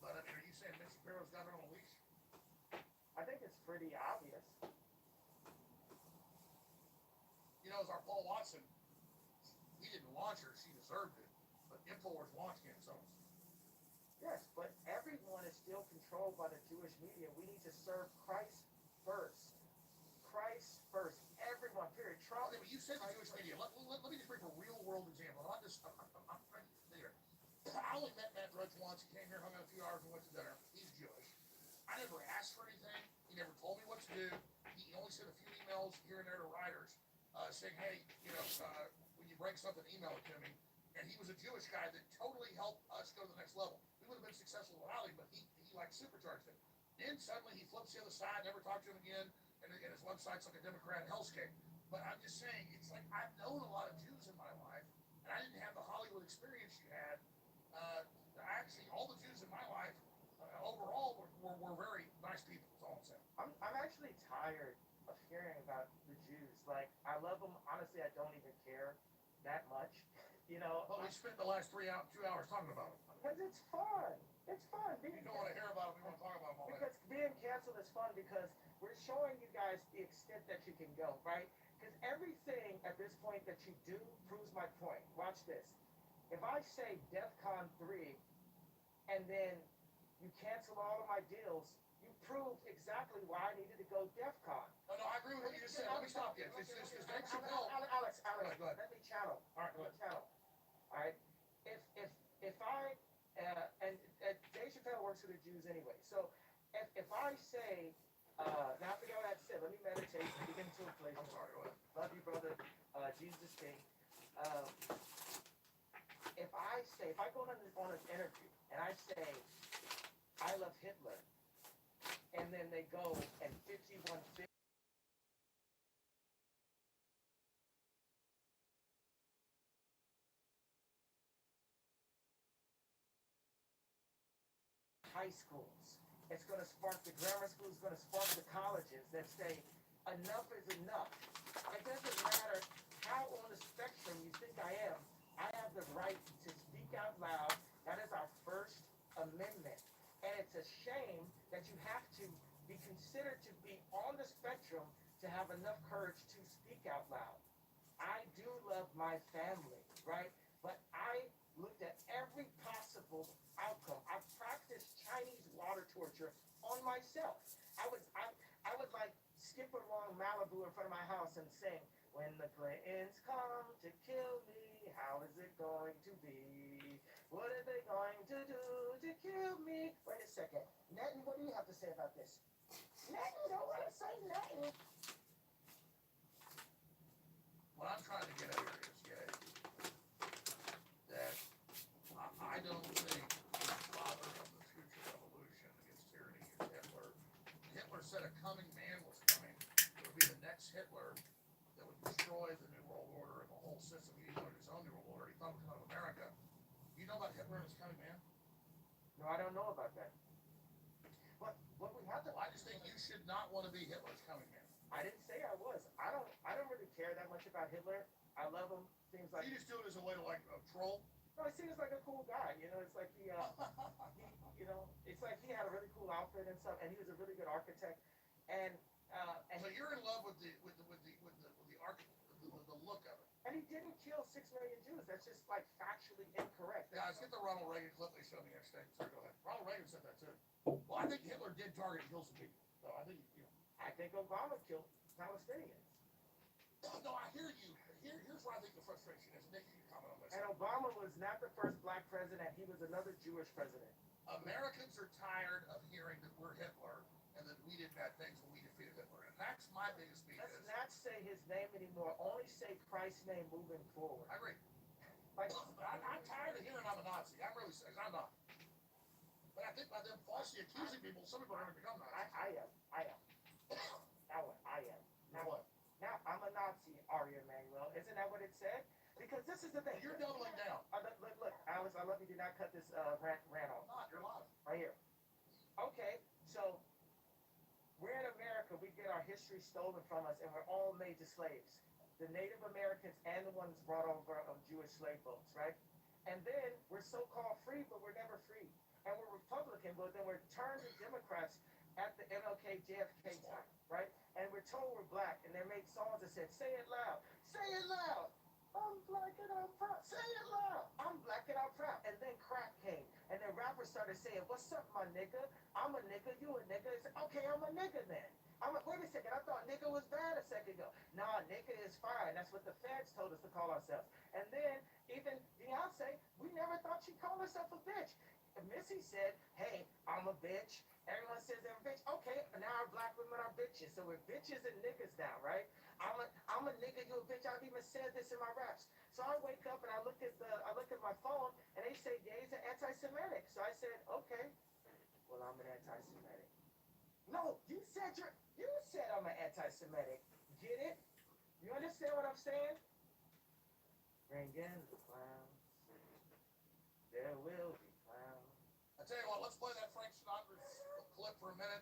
But I mean, are you saying Ben Shapiro's got her on a leash? I think it's pretty obvious. You know, as our Paul Watson, he didn't launch her. She deserved it. But Infowars launched Candace Owens. Yes, but everyone is still controlled by the Jewish media. We need to serve Christ first. Christ first. Everyone, period. Trump. Okay, but you said the Jewish media. Let me just bring up a real world example. I'm not just. I'm there. I only met Matt Drudge once. He came here, hung out a few hours, and went to dinner. He's Jewish. I never asked for anything. He never told me what to do. He only sent a few emails here and there to writers saying, hey, when you break something, email it to me. And he was a Jewish guy that totally helped us go to the next level. We would have been successful without him, but he like supercharged it. Then suddenly he flips the other side, never talked to him again, and his website's like a Democrat hellscape. But I'm just saying, it's like I've known a lot of Jews in my life, and I didn't have the Hollywood experience you had. Actually, all the Jews in my life, overall, were very nice people. That's all I'm saying. I'm actually tired of hearing about the Jews. Like, I love them. Honestly, I don't even care that much. Well, we spent the last 2 hours talking about them. Because it's fun. It's fun. You don't want to hear about them. We want to talk about them all day. Because being canceled is fun because we're showing you guys the extent that you can go, right? Because everything at this point that you do proves my point. Watch this. If I say DEFCON 3 and then you cancel all of my deals, you proved exactly why I needed to go DEFCON. No, I agree with what you just said. Let me stop you. It's Dave Chappelle. Alex, Go ahead. let me channel. All right, go Let me ahead. channel. All right. If I and Dave Chappelle works for the Jews anyway. So if I say now I forget what I said. Let me meditate. Begin to a place. I'm sorry. Go ahead. Love you, brother. Jesus is king. If I go on an interview and I say I love Hitler, and then they go and 5150 high schools. It's going to spark the grammar schools. It's going to spark the colleges that say enough is enough. It doesn't matter how on the spectrum you think I am. I have the right to speak out loud. That is our First Amendment. And it's a shame that you have to be considered to be on the spectrum to have enough courage to speak out loud. I do love my family, right? But I looked at every possible outcome. I practiced Chinese water torture on myself. I would like skip along Malibu in front of my house and sing, "When the Clintons come to kill me, how is it going to be? What are they going to do to kill me?" Wait a second. Nettie, what do you have to say about this? Nettie, don't want to say nothing. What I'm trying to get at here is, that I don't think the father of the future revolution against tyranny is Hitler. Hitler said a coming man was coming. It would be the next Hitler that would destroy the New World Order and the whole system. He wanted his own New World Order. He thought it was out of America. You know about Hitler and his coming man? No, I don't know about that. But what we have to. Well, I just think you should not want to be Hitler's coming man. I didn't say I was. I don't really care that much about Hitler. I love him. Seems like You just do it as a way to troll. no, he seems like a cool guy. It's like it's like he had a really cool outfit and stuff, and he was a really good architect. And So you're in love with the look of it. and he didn't kill 6 million Jews. That's just like factually incorrect. Guys, get the Ronald Reagan clip they showed me yesterday. Sorry, go ahead. Ronald Reagan said that too. Well, I think Hitler did target and kill some people. So I think I think Obama killed Palestinians. No, I hear you. Here's where I think the frustration is. Nick, you can comment on this. And Obama was not the first black president. He was another Jewish president. Americans are tired of hearing that we're Hitler and that we did bad things when we defeated Hitler. And that's my biggest beef. Let's not say his name anymore. Only say Christ's name moving forward. I agree. Like, I'm tired of hearing I'm a Nazi. I'm really serious. I'm not. But I think by them falsely accusing people, some people are going to become Nazis. I am. Now what? I am. Now what? Now I'm a Nazi, Ari Emanuel. Isn't that what it said? Because this is the thing. You're doubling down. Look, Alex, I love you. Do not cut this rant off. Not. You're lying. Right here. Okay, so we're in America. We get our history stolen from us, and we're all made to slaves. The Native Americans and the ones brought over of Jewish slave boats, right? And then we're so-called free, but we're never free. And we're Republican, but then we're turned to Democrats at the MLK, JFK time, right? And we're told we're black, and they make songs that said, "Say it loud, say it loud. I'm black and I'm proud. Say it loud. I'm black and I'm proud." And then crack came, and then rappers started saying, "What's up, my nigga? I'm a nigga, you a nigga." It's like, okay, I'm a nigga then. I'm like, wait a second, I thought nigga was bad a second ago. Nah, nigga is fine. That's what the feds told us to call ourselves. And then even Beyonce, we never thought she'd call herself a bitch. And Missy said, hey, I'm a bitch. Everyone says they're a bitch. Okay, now our black women are bitches. So we're bitches and niggas now, right? I'm a nigga, you a bitch. I've even said this in my raps. So I wake up and I look at my phone and they say gays are anti-Semitic. So I said, okay, well I'm an anti-Semitic. No, you said I'm an anti-Semitic. Get it? You understand what I'm saying? Bring in the clowns. There will be clowns. I tell you what, let's play that Frank Sinatra clip for a minute.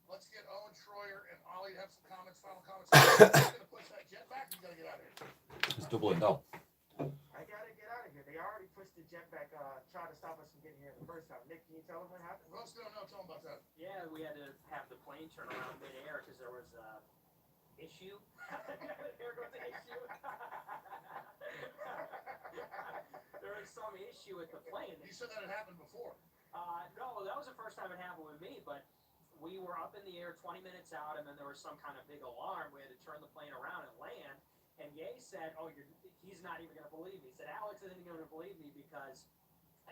Let's get Owen Schroyer and Ollie to have some comments, final comments. I'm going to push that jet back. You got to get out of here. It's doubling down. I gotta get out of here. They already pushed the jet back, tried to stop us from getting here the first time. Nick, can you tell them what happened? Folks don't know. Tell them about that. Yeah, we had to have the plane turn around midair because there was a issue. There goes the issue. There was some issue with the plane. You said that had happened before. No, that was the first time it happened with me, but we were up in the air 20 minutes out, and then there was some kind of big alarm. We had to turn the plane around and land. And Ye said, "Oh, he's not even going to believe me." He said, "Alex isn't going to believe me because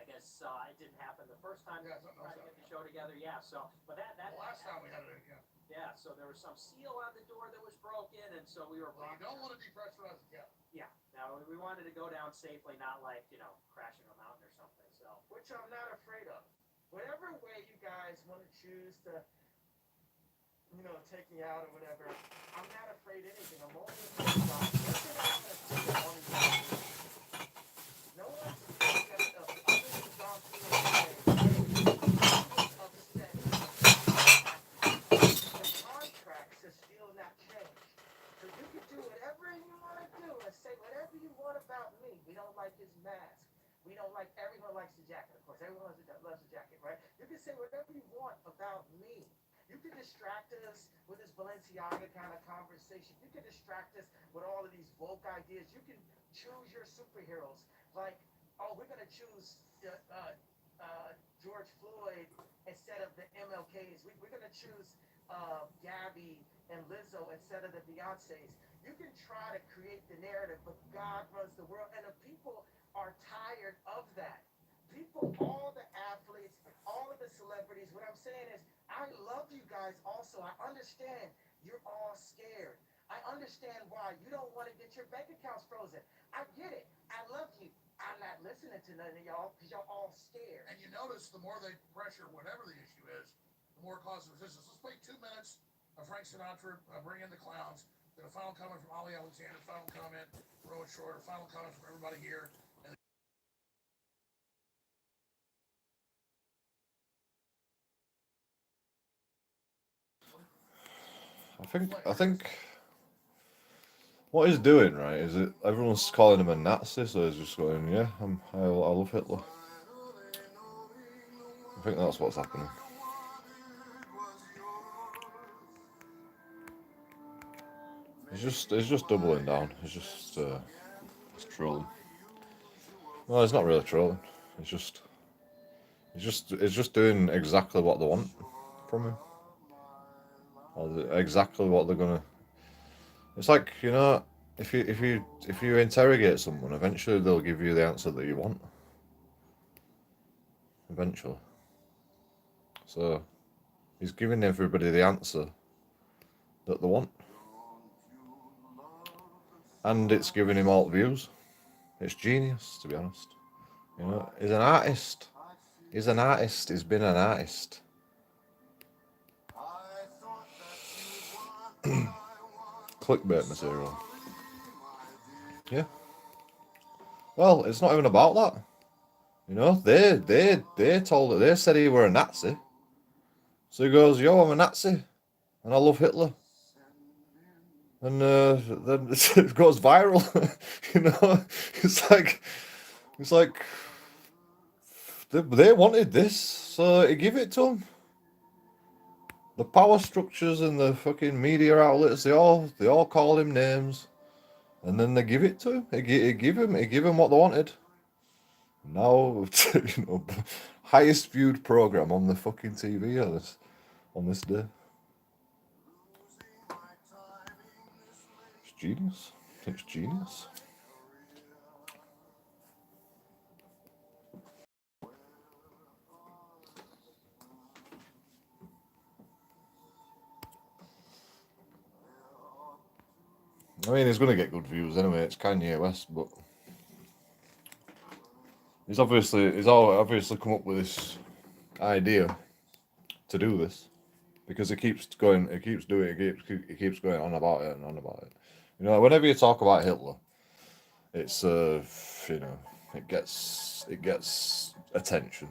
I guess it didn't happen the first time we Yeah, tried something to else get the show together." Yeah, so but that The last time we had it, yeah. yeah, so there was some seal on the door that was broken, and so we were. Well, you don't want to depressurize the cabin. Yeah, now we wanted to go down safely, not like crashing a mountain or something. So Which I'm not afraid of. Whatever way you guys want to choose to, take me out or whatever, I'm not afraid of anything. I'm only afraid of God. No one's afraid of other than God feeling hey, he was upset. The contracts are still not changed. So you can do whatever you want to do and say whatever you want about me. We don't like his mask. We don't like, everyone likes the jacket, of course. Everyone loves the jacket, right? You can say whatever you want about me. You can distract us with this Balenciaga kind of conversation. You can distract us with all of these woke ideas. You can choose your superheroes. Like, oh, we're going to choose George Floyd instead of the MLKs. We're going to choose Gabby and Lizzo instead of the Beyoncés. You can try to create the narrative, but God runs the world. And the people are tired of that. People, all the athletes, all of the celebrities, what I'm saying is, I love you guys also. I understand you're all scared. I understand why you don't want to get your bank accounts frozen. I get it. I love you. I'm not listening to none of y'all because y'all all scared. And you notice the more they pressure whatever the issue is, the more it causes resistance. Let's play 2 minutes of Frank Sinatra, bring in the clowns. Then a final comment from Ollie Alexander, final comment from Owen Schroyer, final comment from everybody here. And I think what he's doing, right, is it everyone's calling him a Nazi, so he's just going, yeah, I love Hitler. I think that's what's happening. He's just doubling down. He's just trolling. Well, he's not really trolling. He's just doing exactly what they want from him, or exactly what they're gonna. It's like, if you interrogate someone, eventually they'll give you the answer that you want. Eventually. So he's giving everybody the answer that they want, and it's giving him alt views. It's genius, to be honest. He's an artist. He's an artist. He's been an artist. Clickbait material. Yeah. Well, it's not even about that. They told it. They said he were a Nazi. So he goes, "Yo, I'm a Nazi, and I love Hitler." And then it goes viral. It's like they wanted this, so he give it to them. The power structures and the fucking media outlets, they all call him names, and then they give it to him. They give him what they wanted. Now, highest viewed program on the fucking TV on this day. genius. It's genius. I mean, he's going to get good views anyway. It's Kanye West, but he's obviously come up with this idea to do this because it keeps going on about it and on about it. You know, whenever you talk about Hitler, it's you know, it gets attention.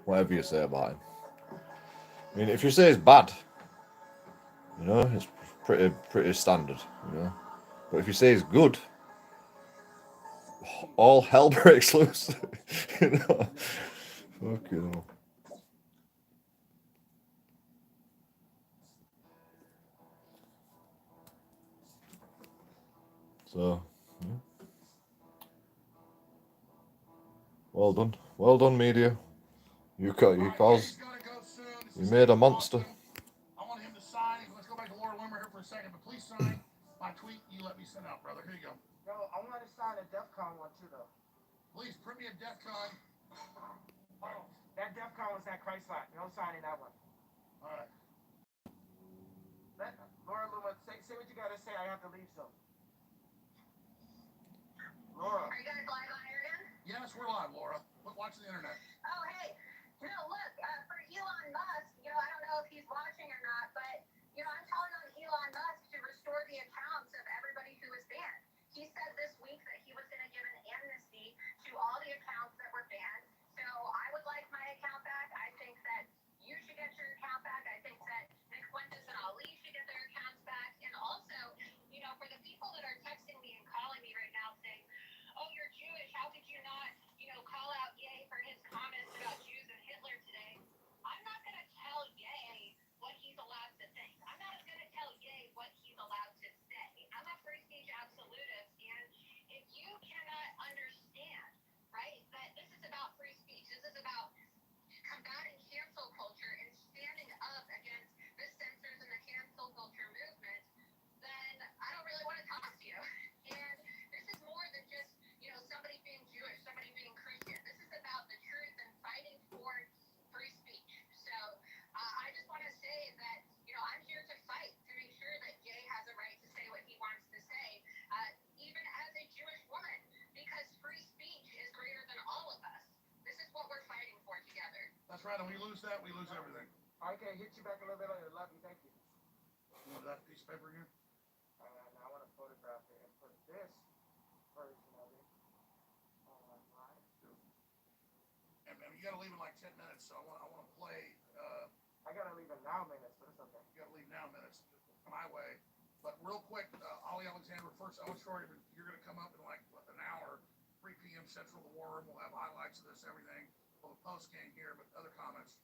Whatever you say about him. I mean, if you say it's bad, you know, it's pretty standard, you know. But if you say it's good, all hell breaks loose. You know. Fucking hell. So, yeah. Well done, media. You caused, you made a monster. I want him to sign. Let's go back to Laura Loomer here for a second, but please sign my tweet you let me send out, brother. Here you go. Yo, I want to sign a DEFCON one too, though. Please print me a DEFCON. Oh, that DEFCON was that Christ lot. No signing that one. All right. Laura Luma, say what you gotta say. I have to leave soon. Laura. Are you guys live on air again? Yes, we're live, Laura. Watch the internet. Oh, hey. No, look, for Elon Musk, I don't know if he's watching or not, but, I'm calling on Elon Musk to restore the accounts of everybody who was banned. He said this week that he was going to give an amnesty to all the accounts that were banned. So I would like my account back. I think that you should get your account back. I think that Nick Fuentes and Ali should get their accounts back. And also, for the people that are texting me and calling me right now saying, oh, you're Jewish, how could you not, call out Ye for his comments about Jews and Hitler today? I'm not going to tell Ye what he's allowed to think. I'm not going to tell Ye what he's allowed to say. I'm a free speech absolutist, and if you cannot understand, right, that this is about free speech, this is about combating cancel culture and standing up against the censors and the cancel culture movement, then I don't really want to talk to you. And this is more than just, somebody being Jewish, somebody being Christian. This is about the truth and fighting for free speech. So I just want to say that, I'm here to fight to make sure that Jay has a right to say what he wants to say, even as a Jewish woman, because free speech is greater than all of us. This is what we're fighting for together. That's right. And we lose that, we lose everything. Okay, hit you back a little bit later. Love you. Thank you. You want that piece of paper here? Now I want to photograph it and put this version of it online. And you got to leave in like 10 minutes, so I want to play. I got to leave in now minutes, but it's okay. You got to leave now minutes my way. But real quick, Ali Alexander, first, I was sure you're going to come up in like an hour, 3 p.m. Central, the War Room. We'll have highlights of this, everything. We'll have post game here, but other comments.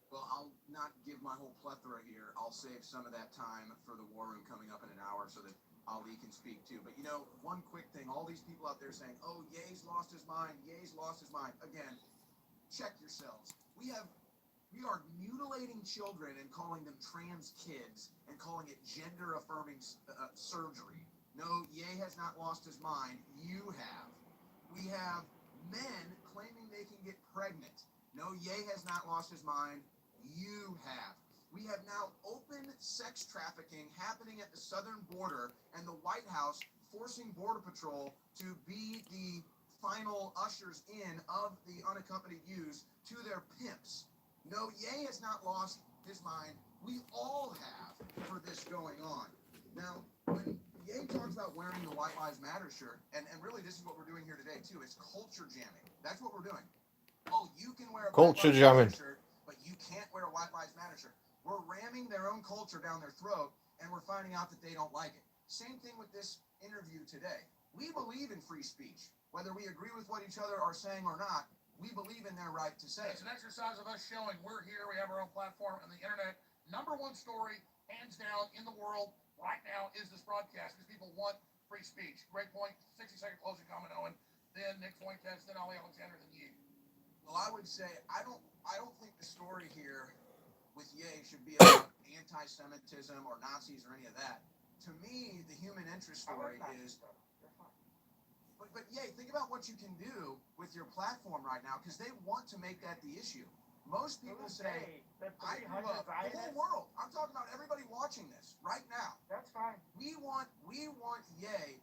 Well, I'll not give my whole plethora here. I'll save some of that time for the War Room coming up in an hour so that Ali can speak too. But one quick thing, all these people out there saying, oh, Ye's lost his mind, Ye's lost his mind. Again, check yourselves. We are mutilating children and calling them trans kids and calling it gender-affirming surgery. No, Ye has not lost his mind. You have. We have men claiming they can get pregnant. No, Ye has not lost his mind. You have. We have now open sex trafficking happening at the southern border, and the White House forcing Border Patrol to be the final ushers in of the unaccompanied youths to their pimps. No, Ye has not lost his mind. We all have for this going on. Now, when Ye talks about wearing the White Lives Matter shirt, and really this is what we're doing here today too, it's culture jamming. That's what we're doing. Oh, you can wear a Culture White Lives jamming. Matter shirt, but you can't wear a White Lives Matter shirt. We're ramming their own culture down their throat, and we're finding out that they don't like it. Same thing with this interview today. We believe in free speech. Whether we agree with what each other are saying or not, we believe in their right to say It's it. an exercise of us showing we're here, we have our own platform, and the internet, #1 story, hands down, in the world right now is this broadcast, because people want free speech. Great point. 60-second closing comment, Owen. Then Nick Fuentes, then Ali Alexander, then you. Well, I would say I don't think the story here with Ye should be about anti-Semitism or Nazis or any of that. to me, the human interest I story like is. Nazis, though. They're fine. But yeah, think about what you can do with your platform right now, because they want to make that the issue. Most people say, the I grew 300 up, the whole Zionists, world. I'm talking about everybody watching this right now. that's fine. We want Ye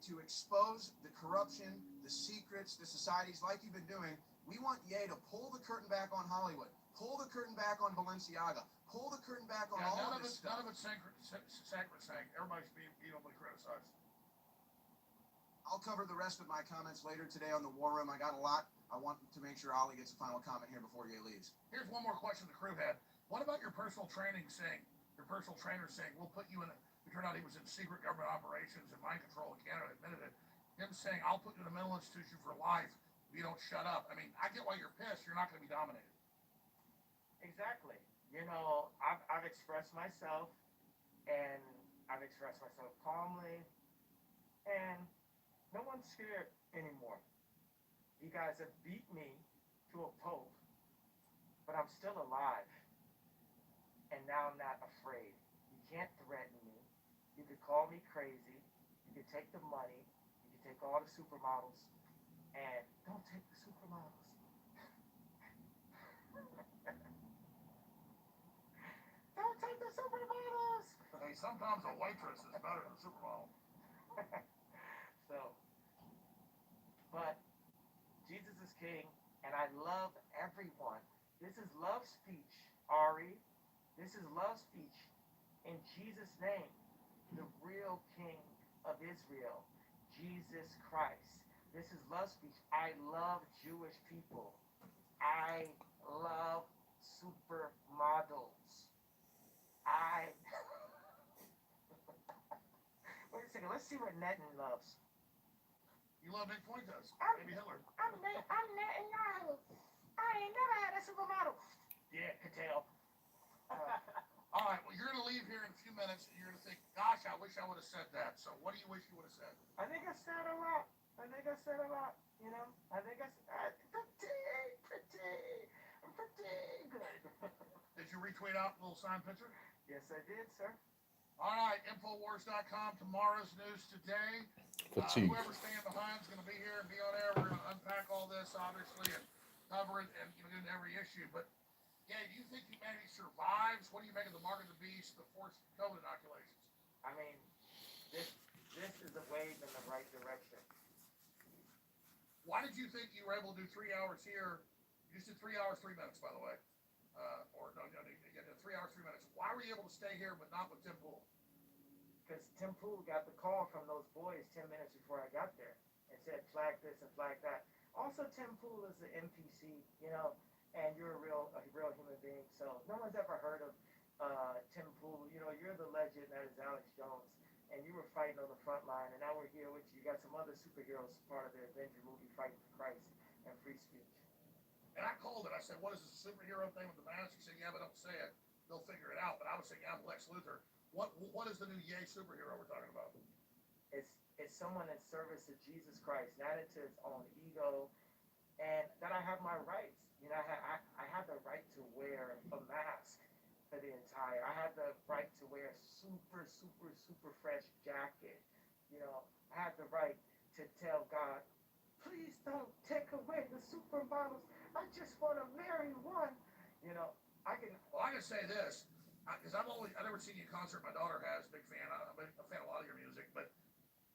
to expose the corruption, the secrets, the societies like you've been doing. We want Ye to pull the curtain back on Hollywood, pull the curtain back on Balenciaga, pull the curtain back on all of this stuff. None of it's sacrosanct. Everybody's being evenly criticized. I'll cover the rest of my comments later today on the War Room. I got a lot. I want to make sure Ollie gets a final comment here before Ye leaves. Here's one more question the crew had. What about your personal trainer saying, we'll put you in a, it turned out he was in secret government operations and mind control in Canada, admitted it. Him saying, I'll put you in a mental institution for life if you don't shut up. I mean, I get why you're pissed. You're not going to be dominated. Exactly. You know, I've expressed myself, and I've expressed myself calmly, and no one's scared anymore. You guys have beat me to a pulp, but I'm still alive. And now I'm not afraid. You can't threaten me. You could call me crazy. You could take the money. You could take all the supermodels. And don't take the supermodels. Don't take the supermodels. Hey, sometimes a waitress is better than a supermodel. So, but Jesus is king, and I love everyone. This is love speech, Ari. This is love speech in Jesus' name. The real king of Israel, Jesus Christ. This is love speech. I love Jewish people. I love supermodels. Wait a second, let's see what Netan loves. You love Big Pointos. Maybe Hitler. I'm Netanyahu. I ain't never had a supermodel. Yeah, Cattell. All right, well, you're going to leave here in a few minutes, and you're going to think, gosh, I wish I would have said that. So what do you wish you would have said? I think I said a lot. You know? I think I said, I'm pretty good. Did you retweet out the little signed picture? Yes, I did, sir. All right, Infowarsdotcom, tomorrow's news today. Fatigue. Whoever's staying behind is going to be here and be on air. We're going to unpack all this, obviously, and cover it and get into every issue. But, yeah, do you think humanity survives? What do you make of the mark of the beast, the forced COVID inoculations? I mean, this is a wave in the right direction. Why did you think you were able to do 3 hours here? You just did 3 hours, 3 minutes, by the way. You did 3 hours, 3 minutes. Why were you able to stay here but not with Tim Pool? Because Tim Pool got the call from those boys 10 minutes before I got there and said, flag this and flag that. Also, Tim Pool is an NPC, you know, and you're a real human being. So no one's ever heard of Tim Pool. You know, you're the legend that is Alex Jones. And you were fighting on the front line, and now we're here with you. You got some other superheroes part of the Avenger movie fighting for Christ and free speech. And I called it. I said, what is this superhero thing with the mask? He said, yeah, but don't say it. They'll figure it out. But I was saying, I'm Lex Luthor. What is the new Ye superhero we're talking about? It's someone in service to Jesus Christ, not into his own ego, and that I have my rights. You know, I have the right to wear a mask for the entire. I have the right to wear a super fresh jacket. You know, I have the right to tell God, please don't take away the supermodels. I just want to marry one. You know, I can. Well, I can say this, because I've never seen you in concert. My daughter has, big fan. I'm a fan of a lot of your music, but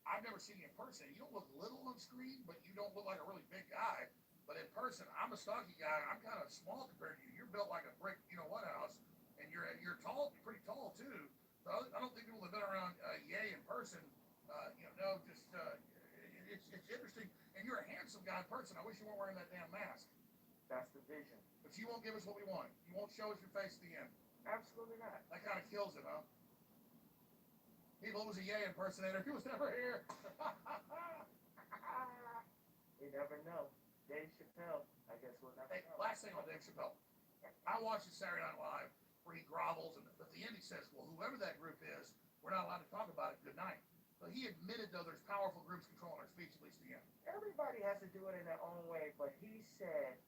I've never seen you in person. You don't look little on screen, but you don't look like a really big guy. But in person, I'm a stocky guy. I'm kind of small compared to you. You're built like a brick, you know what house, and you're tall, pretty tall too. So I don't think people have been around Ye in person. It's interesting. And you're a handsome guy in person. I wish you weren't wearing that damn mask. That's the vision. But you won't give us what we want. You won't show us your face at the end. Absolutely not. That kind of kills it, huh? People was a Ye impersonator. He was never here. You never know. Dave Chappelle, I guess we'll never know. Last thing on Dave Chappelle. I watched it Saturday Night Live where he grovels, and at the end he says, well, whoever that group is, we're not allowed to talk about it. Good night. So he admitted, though, there's powerful groups controlling our speech, at least the end. Everybody has to do it in their own way, but he said,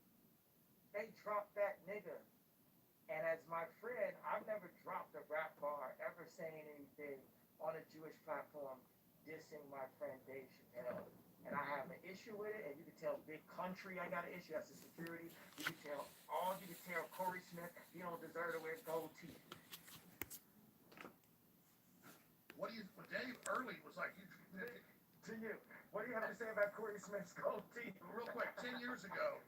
they dropped that nigga. And as my friend, I've never dropped a rap bar ever saying anything on a Jewish platform dissing my friend Dave Chappelle. And I have an issue with it, and you can tell Big Country I got an issue. That's the security. You can tell Corey Smith, he don't deserve to wear gold teeth. When Dave Early was like, To you, what do you have to say about Corey Smith's gold teeth? real quick, 10 years ago,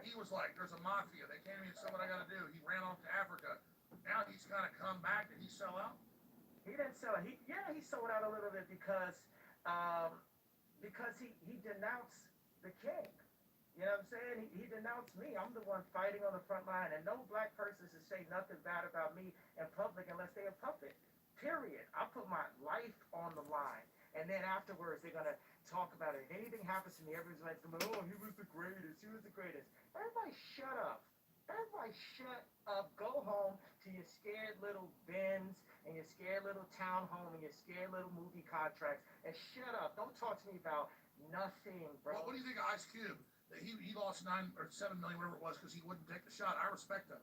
he was like, there's a mafia. They came to me and said what I got to do. He ran off to Africa. Now he's kind of come back. Did he sell out? He didn't sell it. He sold out a little bit because he denounced the king. You know what I'm saying? He denounced me. I'm the one fighting on the front line, and no black person should say nothing bad about me in public unless they're a puppet. Period. I put my life on the line, and then afterwards they're gonna talk about it. If anything happens to me, everybody's like, "Oh, he was the greatest. He was the greatest." Everybody, shut up. Everybody, shut up. Go home to your scared little Benz and your scared little townhome and your scared little movie contracts, and shut up. Don't talk to me about nothing, bro. Well, what do you think of Ice Cube? That he lost 9 or 7 million, whatever it was, because he wouldn't take the shot. I respect that.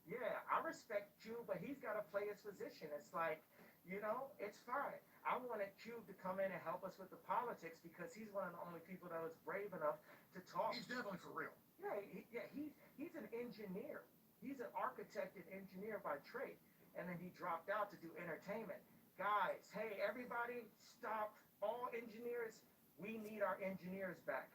Yeah, I respect Cube, but he's got to play his position. It's like, it's fine. I wanted Cube to come in and help us with the politics because he's one of the only people that was brave enough to talk. He's definitely for real. Yeah, he's an engineer. He's an architect and engineer by trade. And then he dropped out to do entertainment. Guys, hey, everybody, stop. All engineers, we need our engineers back.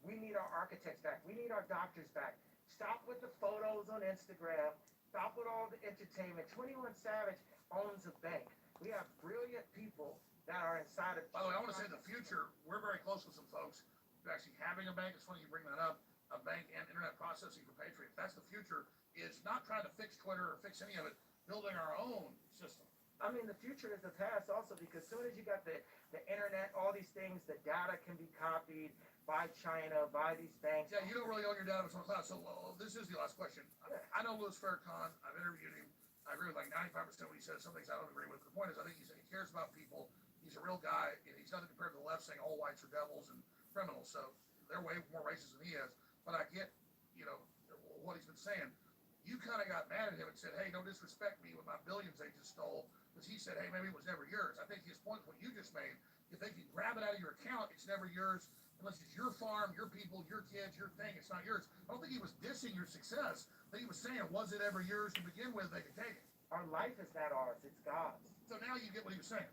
We need our architects back. We need our doctors back. Stop with the photos on Instagram. Stop with all the entertainment. 21 Savage owns a bank. We have brilliant people that are inside of. By the way, I want to say the future, we're very close with some folks who actually having a bank. It's funny you bring that up. A bank and internet processing for Patriot. That's the future, is not trying to fix Twitter or fix any of it, building our own system. I mean, the future is the past also, because as soon as you got the internet, all these things, the data can be copied by China, by these banks. Yeah, you don't really own your data on the cloud. So this is the last question. I know Louis Farrakhan. I've interviewed him. I agree with like 95% what he says. Some things I don't agree with. But the point is, I think he cares about people. He's a real guy. And he's nothing compared to the left saying all whites are devils and criminals. So they're way more racist than he is. But I get, what he's been saying. You kind of got mad at him and said, hey, don't disrespect me with my billions they just stole. Because he said, hey, maybe it was never yours. I think his point is what you just made. If they can grab it out of your account, it's never yours. Unless it's your farm, your people, your kids, your thing, it's not yours. I don't think he was dissing your success. I think he was saying, was it ever yours to begin with? They could take it. Our life is not ours, it's God's. So now you get what he was saying.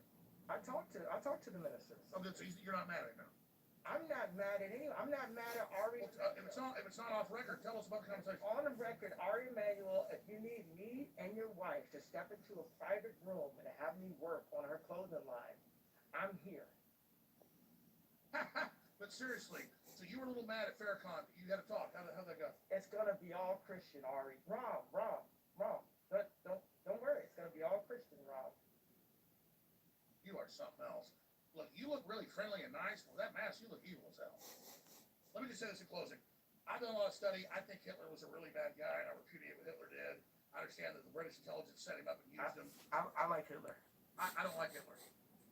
I talked to the ministers. Oh, good. So you're not mad at him now. I'm not mad at anyone. I'm not mad at Ari. Well, if it's not off record, tell us about the conversation. On the record, Ari Emanuel, if you need me and your wife to step into a private room and have me work on her clothing line, I'm here. But seriously, so you were a little mad at Farrakhan. You had to talk. How'd that go? It's gonna be all Christian, Ari. Wrong. Don't worry. It's gonna be all Christian, Rob. You are something else. Look, you look really friendly and nice. With that mask, you look evil as hell. Let me just say this in closing. I've done a lot of study. I think Hitler was a really bad guy, and I repudiate what Hitler did. I understand that the British intelligence set him up and used him. I like Hitler. I don't like Hitler.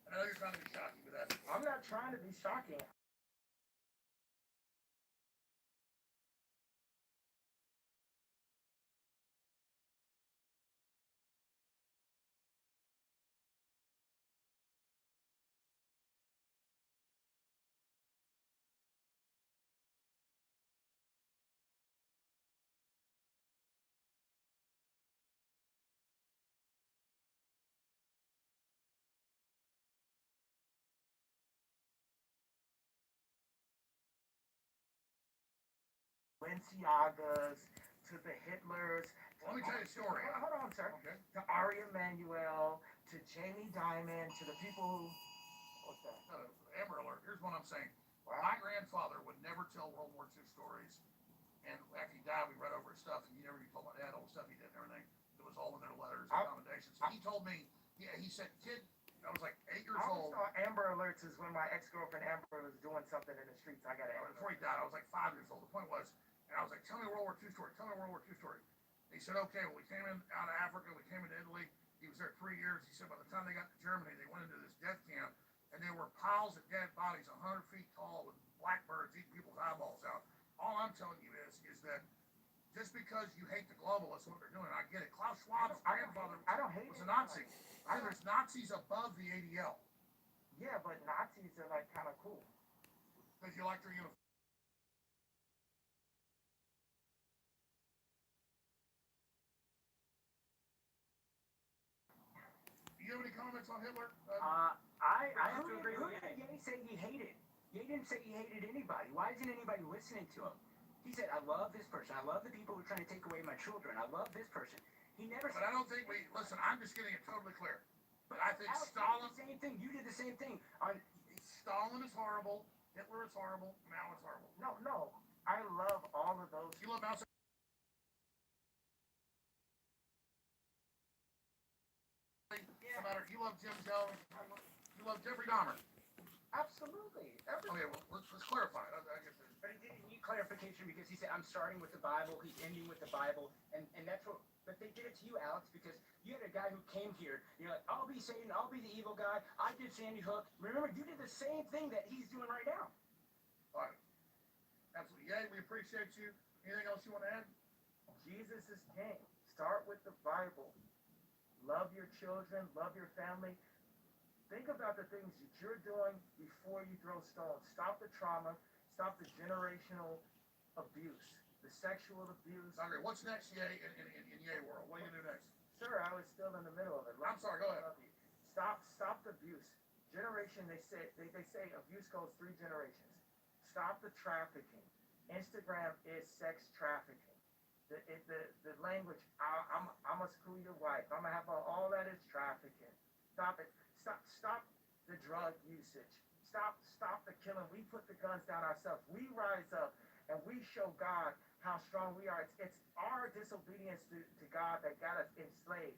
And I know you're trying to be shocking with that. I'm not trying to be shocking. Balenciagas, to the Hitlers. Let me tell you a story. Hold on, sir. Okay. To Ari Emanuel, to Jamie Dimon, to the people who. What's that? Amber Alert. Here's what I'm saying. Wow. My grandfather would never tell World War II stories. And after he died, we read over his stuff, and he never even told my dad all the stuff he did and everything. It was all in their letters and commendations. He told me, he said, kid, I was like 8 years old. I saw Amber Alerts is when my ex-girlfriend Amber was doing something in the streets. I got it. Before he died, I was like 5 years old. The point was, and I was like, tell me a World War II story. Tell me a World War II story. And he said, okay, well, we came in out of Africa. We came into Italy. He was there 3 years. He said by the time they got to Germany, they went into this death camp, and there were piles of dead bodies 100 feet tall with blackbirds eating people's eyeballs out. All I'm telling you is that just because you hate the globalists, what they're doing, I get it. Klaus Schwab's grandfather I don't hate was it. a Nazi. I think there's Nazis above the ADL Yeah, but Nazis are like kind of cool. because you like their uniform. Do you have any comments on Hitler? I have to agree with Ye. Ye say he hated. Ye didn't say he hated anybody. Why isn't anybody listening to him? He said, I love this person. I love the people who are trying to take away my children. I love this person. He never But I don't think we listen. I'm just getting it totally clear. But I think Alex, Stalin. did the same thing. You did the same thing. Stalin is horrible. Hitler is horrible. Mao is horrible. No. I love all of those. You love Mao. No matter. You love Jim Jones. You love Jeffrey Dahmer. Absolutely. Okay, well, let's clarify. I get this. But he didn't need clarification because he said, I'm starting with the Bible, he's ending with the Bible, and that's what, but they did it to you, Alex, because you had a guy who came here, you're like, I'll be Satan, I'll be the evil guy, I did Sandy Hook. Remember, you did the same thing that he's doing right now. All right. Absolutely. Yeah, we appreciate you. Anything else you want to add? Jesus is king. Start with the Bible. Love your children, love your family. Think about the things that you're doing before you throw stones. Stop the trauma. Stop the generational abuse, the sexual abuse. Okay, what's next, Ye, in Ye world? What are you going to do next? Sir, I was still in the middle of it. I'm sorry, go ahead. Stop the abuse. Generation, they say abuse goes 3 generations. Stop the trafficking. Instagram is sex trafficking. The language, I'm gonna screw your wife. I'm gonna have all that is trafficking. Stop it. Stop the drug usage. Stop the killing. We put the guns down ourselves. We rise up and we show God how strong we are. It's our disobedience to God that got us enslaved.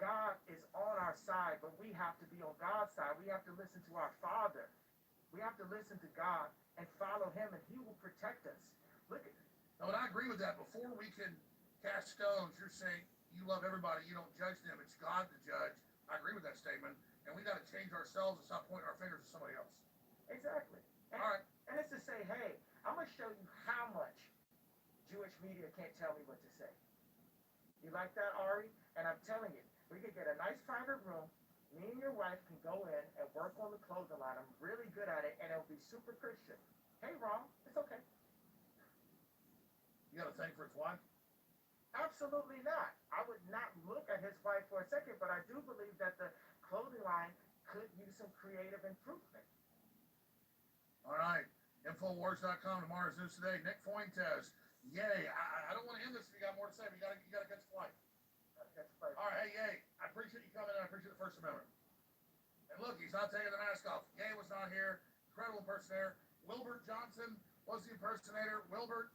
God is on our side, but we have to be on God's side. We have to listen to our Father. We have to listen to God and follow Him, and He will protect us. Look at it. No, and I agree with that. Before we can cast stones, you're saying you love everybody, you don't judge them. It's God to judge. I agree with that statement. And we got to change ourselves and stop pointing our fingers at somebody else. Exactly. All right. And it's to say, hey, I'm going to show you how much Jewish media can't tell me what to say. You like that, Ari? And I'm telling you, we could get a nice private room. Me and your wife can go in and work on the clothing line. I'm really good at it, and it'll be super Christian. Hey, Ron, it's okay. You got a thing for his wife? Absolutely not. I would not look at his wife for a second, but I do believe that the clothing line could use some creative improvement. All right. Infowarsdotcom, tomorrow's news today. Nick Fuentes. Yay. I don't want to end this if you got more to say, but you got to catch the flight. All right. Hey, Yay. I appreciate you coming in. I appreciate the First Amendment. And look, he's not taking the mask off. Yay was not here. Incredible impersonator. Wilbert Johnson was the impersonator. Wilbert.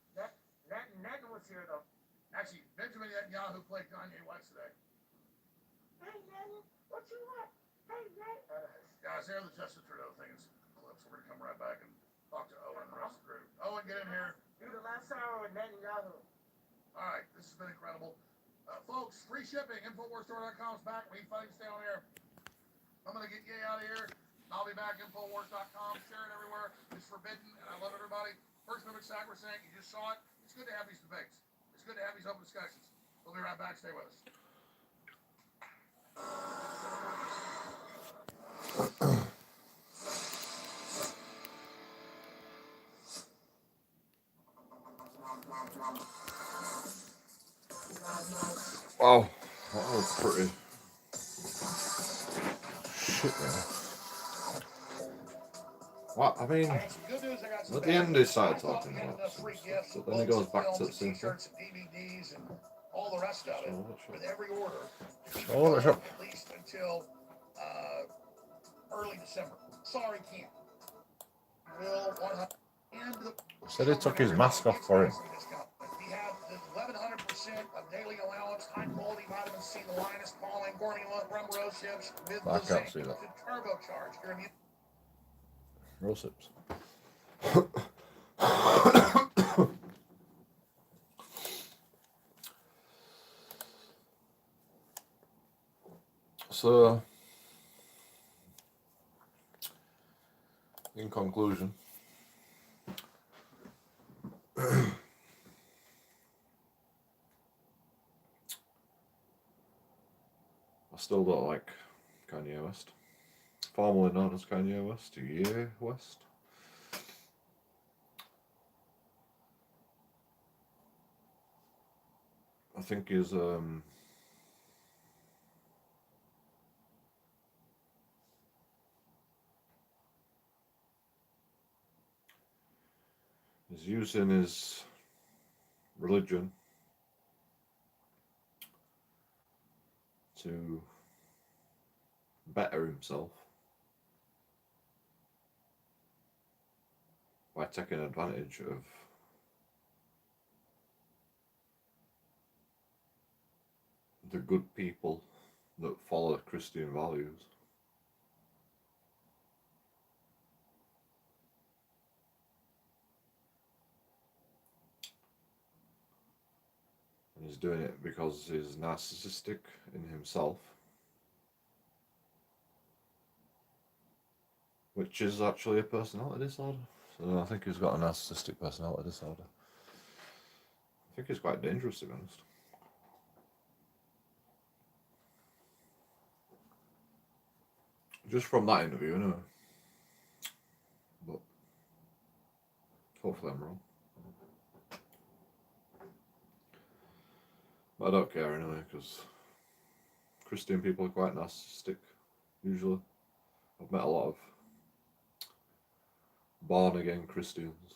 Nathan was here, though. Actually, Benjamin Netanyahu played Kanye West today. Hey, Nathan, what you want? Hey, Nathan. Guys, there the Justin Trudeau thing is clips. We're going to come right back and talk to Owen and the rest of the group. Owen, get in here. Do the last hour with Netanyahu. All right, this has been incredible. Folks, free shipping. Infowarsstore.com is back. We need funding to stay on air. I'm going to get Ye out of here. I'll be back. Infowars.com. Share it everywhere. It's forbidden, and I love everybody. First Amendment sacrosanct. You just saw it. It's good to have these debates. It's good to have these open discussions. We'll be right back. Stay with us. Wow, that was pretty shit there. What? I mean, at the end they started talking about some stuff, but then it goes back to the same thing. DVDs and all the rest of it with every order. Oh, that's up. At least until early December. Sorry, can't. Will 100 and the Said he took his mask off for him. We have the 1100% of daily allowance, high quality vitamin C, the Linus Pauling, formula, rum rosehip with I the can't zinc see that. to turbocharge your immune. Rosips. So, in conclusion, still don't like Kanye West, formerly known as Kanye West, Ye West. I think his using his religion to better himself by taking advantage of the good people that follow Christian values. And he's doing it because he's narcissistic in himself, which is actually a personality disorder. So I think he's got a narcissistic personality disorder. I think it's quite dangerous, to be honest. Just from that interview, anyway. But hopefully I'm wrong. But I don't care anyway, because Christian people are quite narcissistic, usually. I've met a lot of born-again Christians.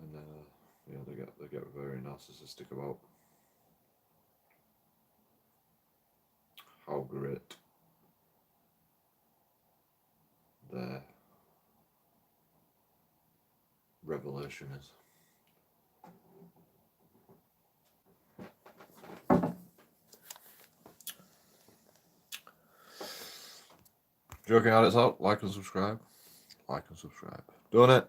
And yeah, they get very narcissistic about how great their revelation is. JoeKingAudits out. Like and subscribe. Like and subscribe. Donate.